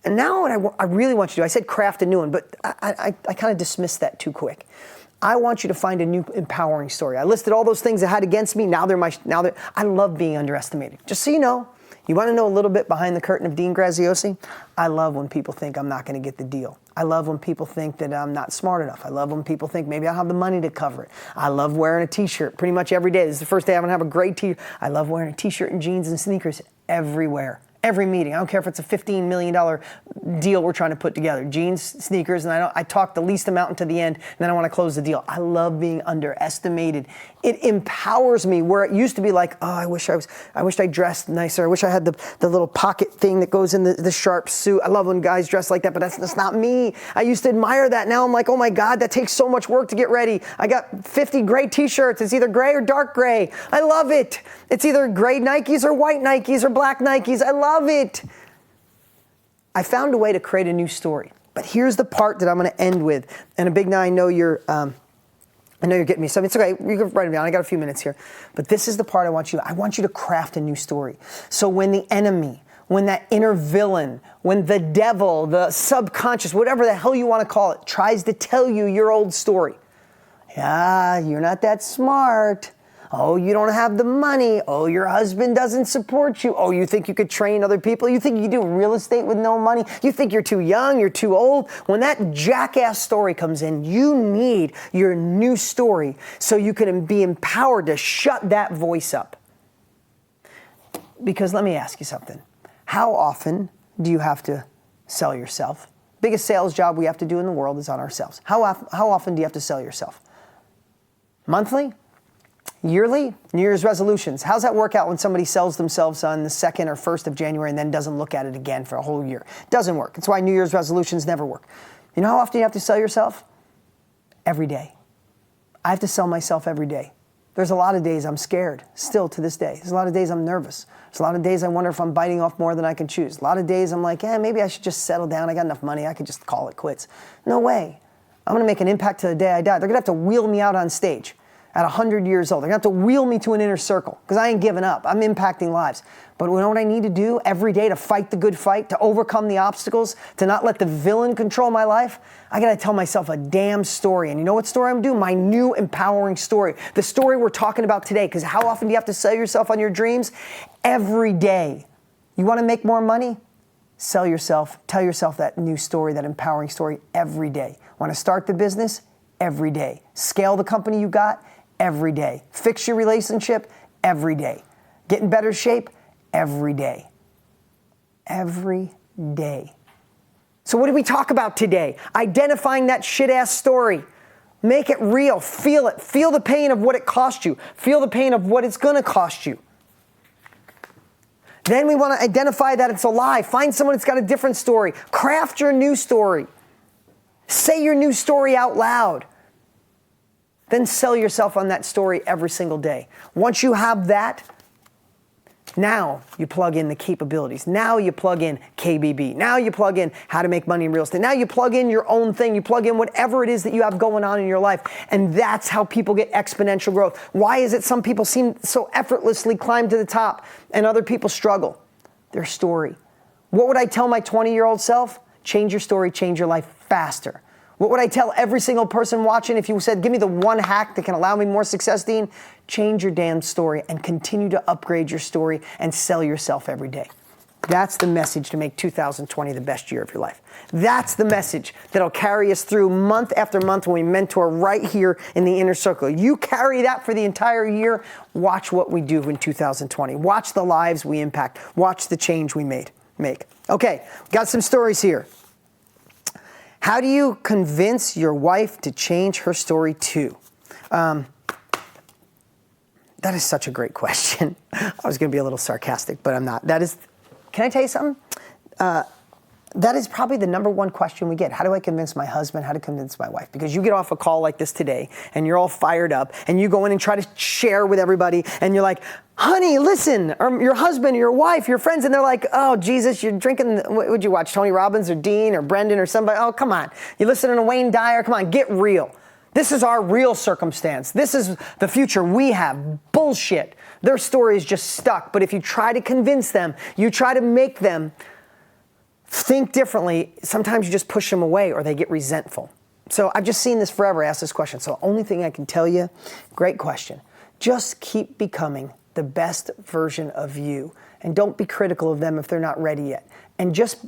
And now what I really want you to do, I said craft a new one, but I kind of dismissed that too quick. I want you to find a new empowering story. I listed all those things I had against me. I love being underestimated. Just so you know, you want to know a little bit behind the curtain of Dean Graziosi? I love when people think I'm not going to get the deal. I love when people think that I'm not smart enough. I love when people think maybe I don't have the money to cover it. I love wearing a t-shirt pretty much every day. This is the first day I'm going to have a great t-shirt. I love wearing a t-shirt and jeans and sneakers everywhere. Every meeting. I don't care if it's a $15 million deal we're trying to put together. Jeans, sneakers, and I talk the least amount into the end, and then I want to close the deal. I love being underestimated. It empowers me where it used to be like, oh, I wish I dressed nicer. I wish I had the little pocket thing that goes in the sharp suit. I love when guys dress like that, but that's not me. I used to admire that. Now I'm like, oh my God, that takes so much work to get ready. I got 50 gray t-shirts. It's either gray or dark gray. I love it. It's either gray Nikes or white Nikes or black Nikes. I love it. I found a way to create a new story. But here's the part that I'm going to end with. And a big now, I know you're getting me. So it's okay. You can write it down. I got a few minutes here. But this is the part I want you to craft a new story. So when the enemy, when that inner villain, when the devil, the subconscious, whatever the hell you want to call it, tries to tell you your old story. Yeah, you're not that smart. Oh, you don't have the money. Oh, your husband doesn't support you. Oh, you think you could train other people? You think you can do real estate with no money? You think you're too young, you're too old? When that jackass story comes in, you need your new story so you can be empowered to shut that voice up. Because let me ask you something. How often do you have to sell yourself? Biggest sales job we have to do in the world is on ourselves. How often do you have to sell yourself? Monthly? Yearly? New Year's resolutions. How's that work out when somebody sells themselves on the 2nd or 1st of January and then doesn't look at it again for a whole year? Doesn't work. That's why New Year's resolutions never work. You know how often you have to sell yourself? Every day. I have to sell myself every day. There's a lot of days I'm scared, still to this day. There's a lot of days I'm nervous. There's a lot of days I wonder if I'm biting off more than I can choose. A lot of days I'm like, maybe I should just settle down. I got enough money. I could just call it quits. No way. I'm going to make an impact to the day I die. They're going to have to wheel me out on stage at 100 years old. They're going to have to wheel me to an inner circle because I ain't giving up. I'm impacting lives. But you know what I need to do every day to fight the good fight, to overcome the obstacles, to not let the villain control my life? I got to tell myself a damn story. And you know what story I'm doing? My new empowering story. The story we're talking about today. Because how often do you have to sell yourself on your dreams? Every day. You want to make more money? Sell yourself. Tell yourself that new story, that empowering story every day. Want to start the business? Every day. Scale the company you got? Every day. Fix your relationship? Every day. Get in better shape? Every day. Every day. So what did we talk about today? Identifying that shit-ass story. Make it real. Feel it. Feel the pain of what it cost you. Feel the pain of what it's going to cost you. Then we want to identify that it's a lie. Find someone that's got a different story. Craft your new story. Say your new story out loud. Then sell yourself on that story every single day. Once you have that, now you plug in the capabilities. Now you plug in KBB. Now you plug in how to make money in real estate. Now you plug in your own thing. You plug in whatever it is that you have going on in your life. And that's how people get exponential growth. Why is it some people seem so effortlessly climb to the top and other people struggle? Their story. What would I tell my 20-year-old self? Change your story, change your life faster. What would I tell every single person watching if you said, give me the one hack that can allow me more success, Dean? Change your damn story and continue to upgrade your story and sell yourself every day. That's the message to make 2020 the best year of your life. That's the message that'll carry us through month after month when we mentor right here in the inner circle. You carry that for the entire year. Watch what we do in 2020. Watch the lives we impact. Watch the change we make. Okay, got some stories here. How do you convince your wife to change her story too? That is such a great question. I was going to be a little sarcastic, but I'm not. Can I tell you something? That is probably the number one question we get. How do I convince my husband? How to convince my wife? Because you get off a call like this today and you're all fired up and you go in and try to share with everybody and you're like, honey, listen, or your husband, or your wife, your friends, and they're like, oh, Jesus, you're drinking, what would you watch, Tony Robbins or Dean or Brendan or somebody? Oh, come on. You listening to Wayne Dyer? Come on, get real. This is our real circumstance. This is the future we have. Bullshit. Their story is just stuck. But if you try to convince them, you try to make them think differently, sometimes you just push them away or they get resentful. So I've just seen this forever, ask this question. So the only thing I can tell you, great question. Just keep becoming the best version of you. And don't be critical of them if they're not ready yet. And just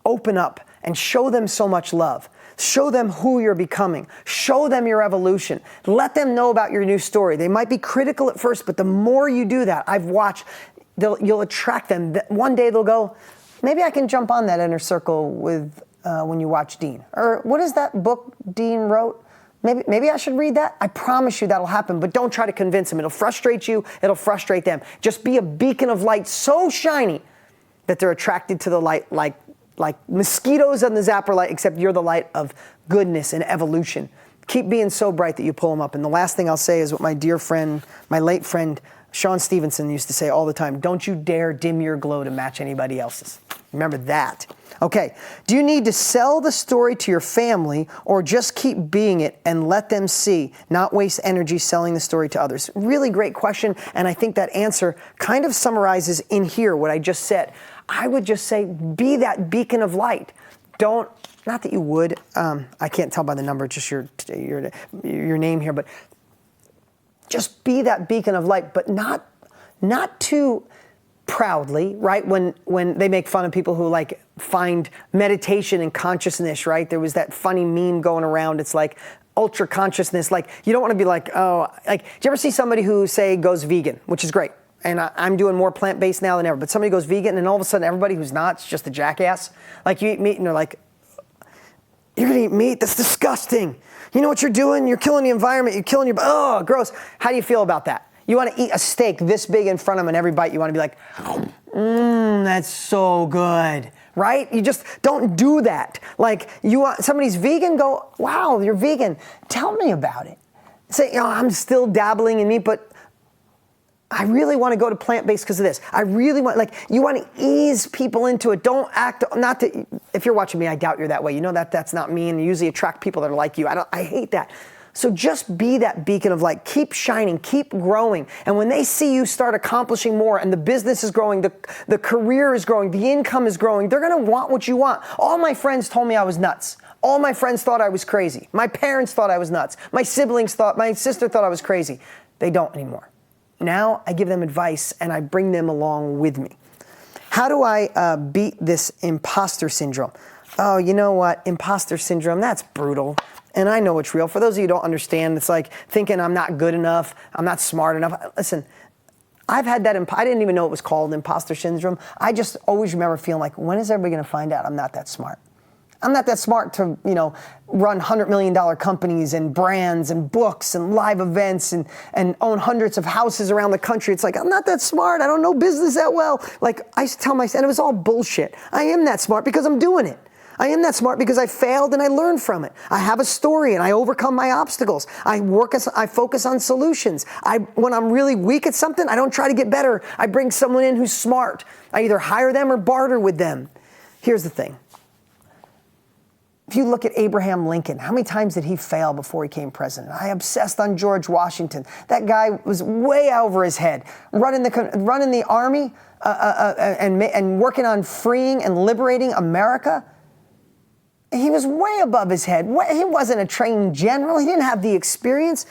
open up and show them so much love. Show them who you're becoming. Show them your evolution. Let them know about your new story. They might be critical at first, but the more you do that, I've watched, you'll attract them. One day they'll go, maybe I can jump on that inner circle with when you watch Dean. Or what is that book Dean wrote? Maybe I should read that. I promise you that'll happen, but don't try to convince them. It'll frustrate you. It'll frustrate them. Just be a beacon of light so shiny that they're attracted to the light like mosquitoes on the zapper light, except you're the light of goodness and evolution. Keep being so bright that you pull them up. And the last thing I'll say is what my dear friend, my late friend, Sean Stevenson used to say all the time, don't you dare dim your glow to match anybody else's. Remember that. Okay, do you need to sell the story to your family or just keep being it and let them see, not waste energy selling the story to others? Really great question, and I think that answer kind of summarizes in here what I just said. I would just say, be that beacon of light. Not that you would, I can't tell by the number, just your name here, but just be that beacon of light, but not too proudly, right? When they make fun of people who like find meditation and consciousness, right? There was that funny meme going around. It's like ultra consciousness. Like you don't want to be like, oh, like, do you ever see somebody who say goes vegan, which is great. And I'm doing more plant-based now than ever, but somebody goes vegan and all of a sudden everybody who's not, it's just a jackass. Like you eat meat and they're like, you're gonna eat meat? That's disgusting. You know what you're doing? You're killing the environment. You're killing your, oh, gross. How do you feel about that? You want to eat a steak this big in front of them and every bite you want to be like, that's so good, right? You just don't do that. Like you want, somebody's vegan, go, wow, you're vegan. Tell me about it. Say, I'm still dabbling in meat, but I really want to go to plant-based because of this. I really want, like, you want to ease people into it. Don't act, not that, if you're watching me, I doubt you're that way. You know that that's not me, and you usually attract people that are like you. I hate that. So just be that beacon of light. Keep shining, keep growing. And when they see you start accomplishing more and the business is growing, the career is growing, the income is growing, they're going to want what you want. All my friends told me I was nuts. All my friends thought I was crazy. My parents thought I was nuts. My siblings thought, my sister thought I was crazy. They don't anymore. Now I give them advice and I bring them along with me. How do I beat this imposter syndrome? Oh, you know what? Imposter syndrome, that's brutal. And I know it's real. For those of you who don't understand, it's like thinking I'm not good enough, I'm not smart enough. Listen, I've had that, I didn't even know it was called imposter syndrome. I just always remember feeling like, when is everybody gonna find out I'm not that smart? I'm not that smart to, run $100 million companies and brands and books and live events and own hundreds of houses around the country. It's like, I'm not that smart. I don't know business that well. Like I used to tell myself, and it was all bullshit. I am that smart because I'm doing it. I am that smart because I failed and I learned from it. I have a story and I overcome my obstacles. I focus on solutions. When I'm really weak at something, I don't try to get better. I bring someone in who's smart. I either hire them or barter with them. Here's the thing. If you look at Abraham Lincoln, how many times did he fail before he became president? I obsessed on George Washington. That guy was way over his head, running the army and working on freeing and liberating America. He was way above his head. He wasn't a trained general. He didn't have the experience,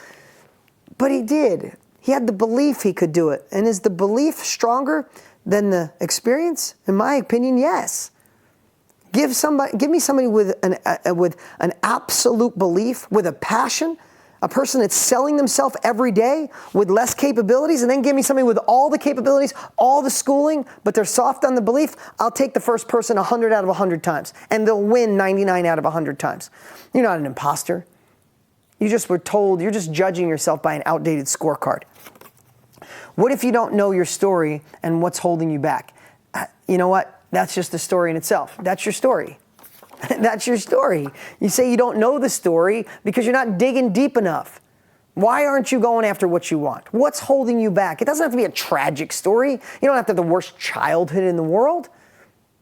but he did. He had the belief he could do it. And is the belief stronger than the experience? In my opinion, yes. Give me somebody with an absolute belief, with a passion, a person that's selling themselves every day with less capabilities, and then give me somebody with all the capabilities, all the schooling, but they're soft on the belief. I'll take the first person 100 out of 100 times, and they'll win 99 out of 100 times. You're not an imposter. You just were told, you're just judging yourself by an outdated scorecard. What if you don't know your story and what's holding you back? You know what? That's just a story in itself. That's your story. That's your story. You say you don't know the story because you're not digging deep enough. Why aren't you going after what you want? What's holding you back? It doesn't have to be a tragic story. You don't have to have the worst childhood in the world.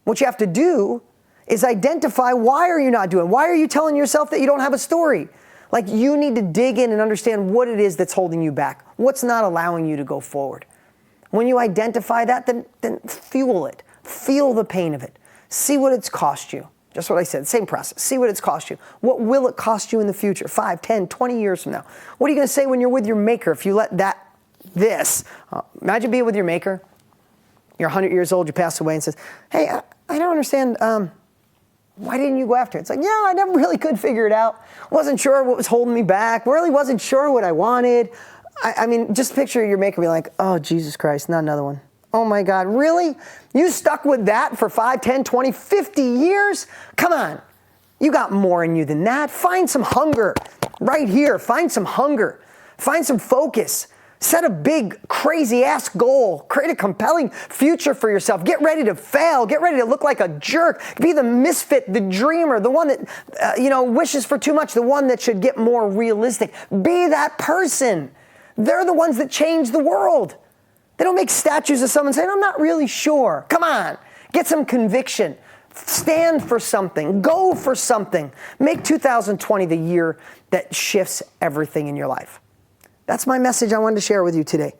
What you have to do is identify, why are you not doing? Why are you telling yourself that you don't have a story? Like, you need to dig in and understand what it is that's holding you back. What's not allowing you to go forward? When you identify that, then fuel it. Feel the pain of it. See what it's cost you. Just what I said, same process. See what it's cost you. What will it cost you in the future, 5, 10, 20 years from now? What are you going to say when you're with your maker if you let imagine being with your maker. You're 100 years old, you pass away and says, hey, I don't understand, why didn't you go after it? It's like, yeah, I never really could figure it out. Wasn't sure what was holding me back. Really wasn't sure what I wanted. I mean, just picture your maker being like, oh, Jesus Christ, not another one. Oh my God, really? You stuck with that for 5, 10, 20, 50 years? Come on. You got more in you than that. Find some hunger right here. Find some hunger. Find some focus. Set a big, crazy-ass goal. Create a compelling future for yourself. Get ready to fail. Get ready to look like a jerk. Be the misfit, the dreamer, the one that wishes for too much, the one that should get more realistic. Be that person. They're the ones that change the world. They don't make statues of someone saying, I'm not really sure. Come on, get some conviction. Stand for something. Go for something. Make 2020 the year that shifts everything in your life. That's my message I wanted to share with you today.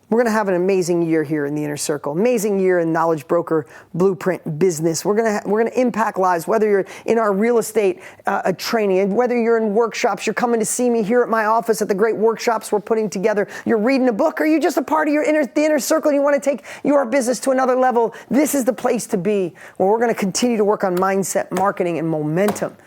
We're going to have an amazing year here in the Inner Circle. Amazing year in Knowledge Broker Blueprint business. We're going to impact lives, whether you're in our real estate training, whether you're in workshops, you're coming to see me here at my office at the great workshops we're putting together, you're reading a book, or you're just a part of the Inner Circle and you want to take your business to another level. This is the place to be, where we're going to continue to work on mindset, marketing, and momentum,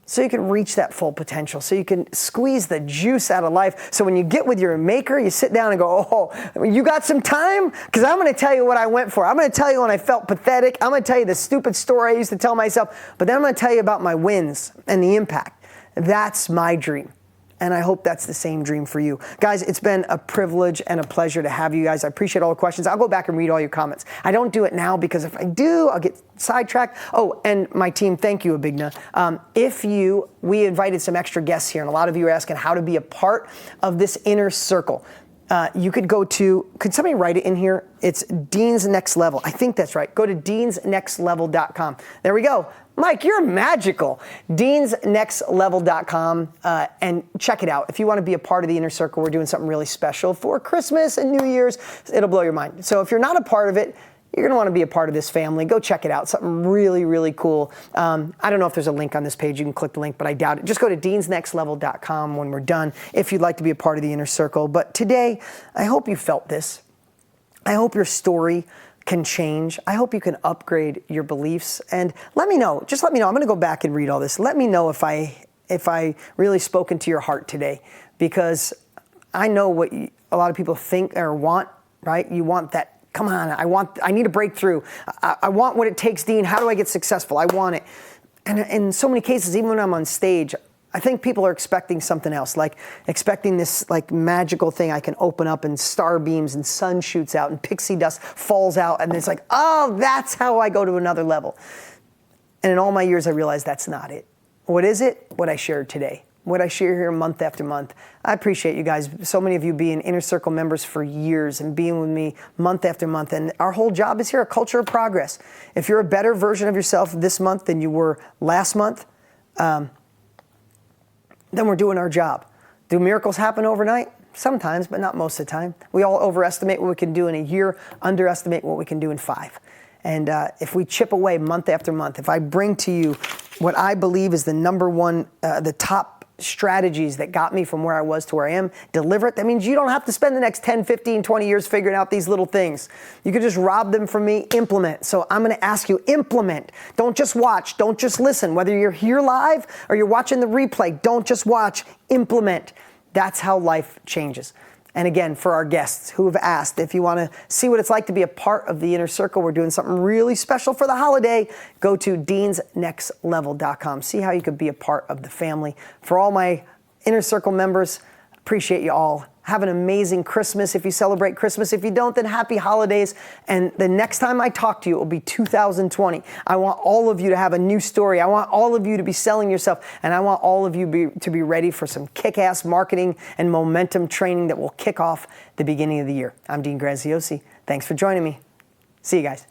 so you can reach that full potential, so you can squeeze the juice out of life. So when you get with your maker, you sit down and go, oh, you got some time? Because I'm going to tell you what I went for. I'm going to tell you when I felt pathetic. I'm going to tell you the stupid story I used to tell myself. But then I'm going to tell you about my wins and the impact. That's my dream. And I hope that's the same dream for you. Guys, it's been a privilege and a pleasure to have you guys. I appreciate all the questions. I'll go back and read all your comments. I don't do it now because if I do, I'll get sidetracked. Oh, and my team, thank you, Abigna. We invited some extra guests here, and a lot of you are asking how to be a part of this Inner Circle. you could go to, could somebody write it in here? It's Dean's Next Level. I think that's right. Go to deansnextlevel.com. There we go. Mike, you're magical. deansnextlevel.com and check it out. If you want to be a part of the Inner Circle, we're doing something really special for Christmas and New Year's. It'll blow your mind. So if you're not a part of it, you're going to want to be a part of this family. Go check it out. Something really, really cool. I don't know if there's a link on this page. You can click the link, but I doubt it. Just go to deansnextlevel.com when we're done if you'd like to be a part of the Inner Circle. But today, I hope you felt this. I hope your story can change. I hope you can upgrade your beliefs. And let me know. Just let me know. I'm going to go back and read all this. Let me know if I really spoke into your heart today, because I know what a lot of people think or want, right? You want that. Come on, I need a breakthrough. I want what it takes, Dean. How do I get successful? I want it. And in so many cases, even when I'm on stage, I think people are expecting something else, like expecting this like magical thing I can open up and star beams and sun shoots out and pixie dust falls out. And it's like, oh, that's how I go to another level. And in all my years, I realized that's not it. What is it? What I shared today. What I share here month after month. I appreciate you guys. So many of you being Inner Circle members for years and being with me month after month. And our whole job is here, a culture of progress. If you're a better version of yourself this month than you were last month, then we're doing our job. Do miracles happen overnight? Sometimes, but not most of the time. We all overestimate what we can do in a year, underestimate what we can do in 5. And if we chip away month after month, if I bring to you what I believe is the number one, the top strategies that got me from where I was to where I am, deliver it. That means you don't have to spend the next 10, 15, 20 years figuring out these little things. You could just rob them from me, implement. So I'm going to ask you, implement. Don't just watch. Don't just listen. Whether you're here live or you're watching the replay, don't just watch, implement. That's how life changes. And again, for our guests who have asked, if you want to see what it's like to be a part of the Inner Circle, we're doing something really special for the holiday. Go to deansnextlevel.com. See how you could be a part of the family. For all my Inner Circle members, appreciate you all. Have an amazing Christmas if you celebrate Christmas. If you don't, then happy holidays. And the next time I talk to you, it will be 2020. I want all of you to have a new story. I want all of you to be selling yourself. And I want all of you to be ready for some kick-ass marketing and momentum training that will kick off the beginning of the year. I'm Dean Graziosi. Thanks for joining me. See you guys.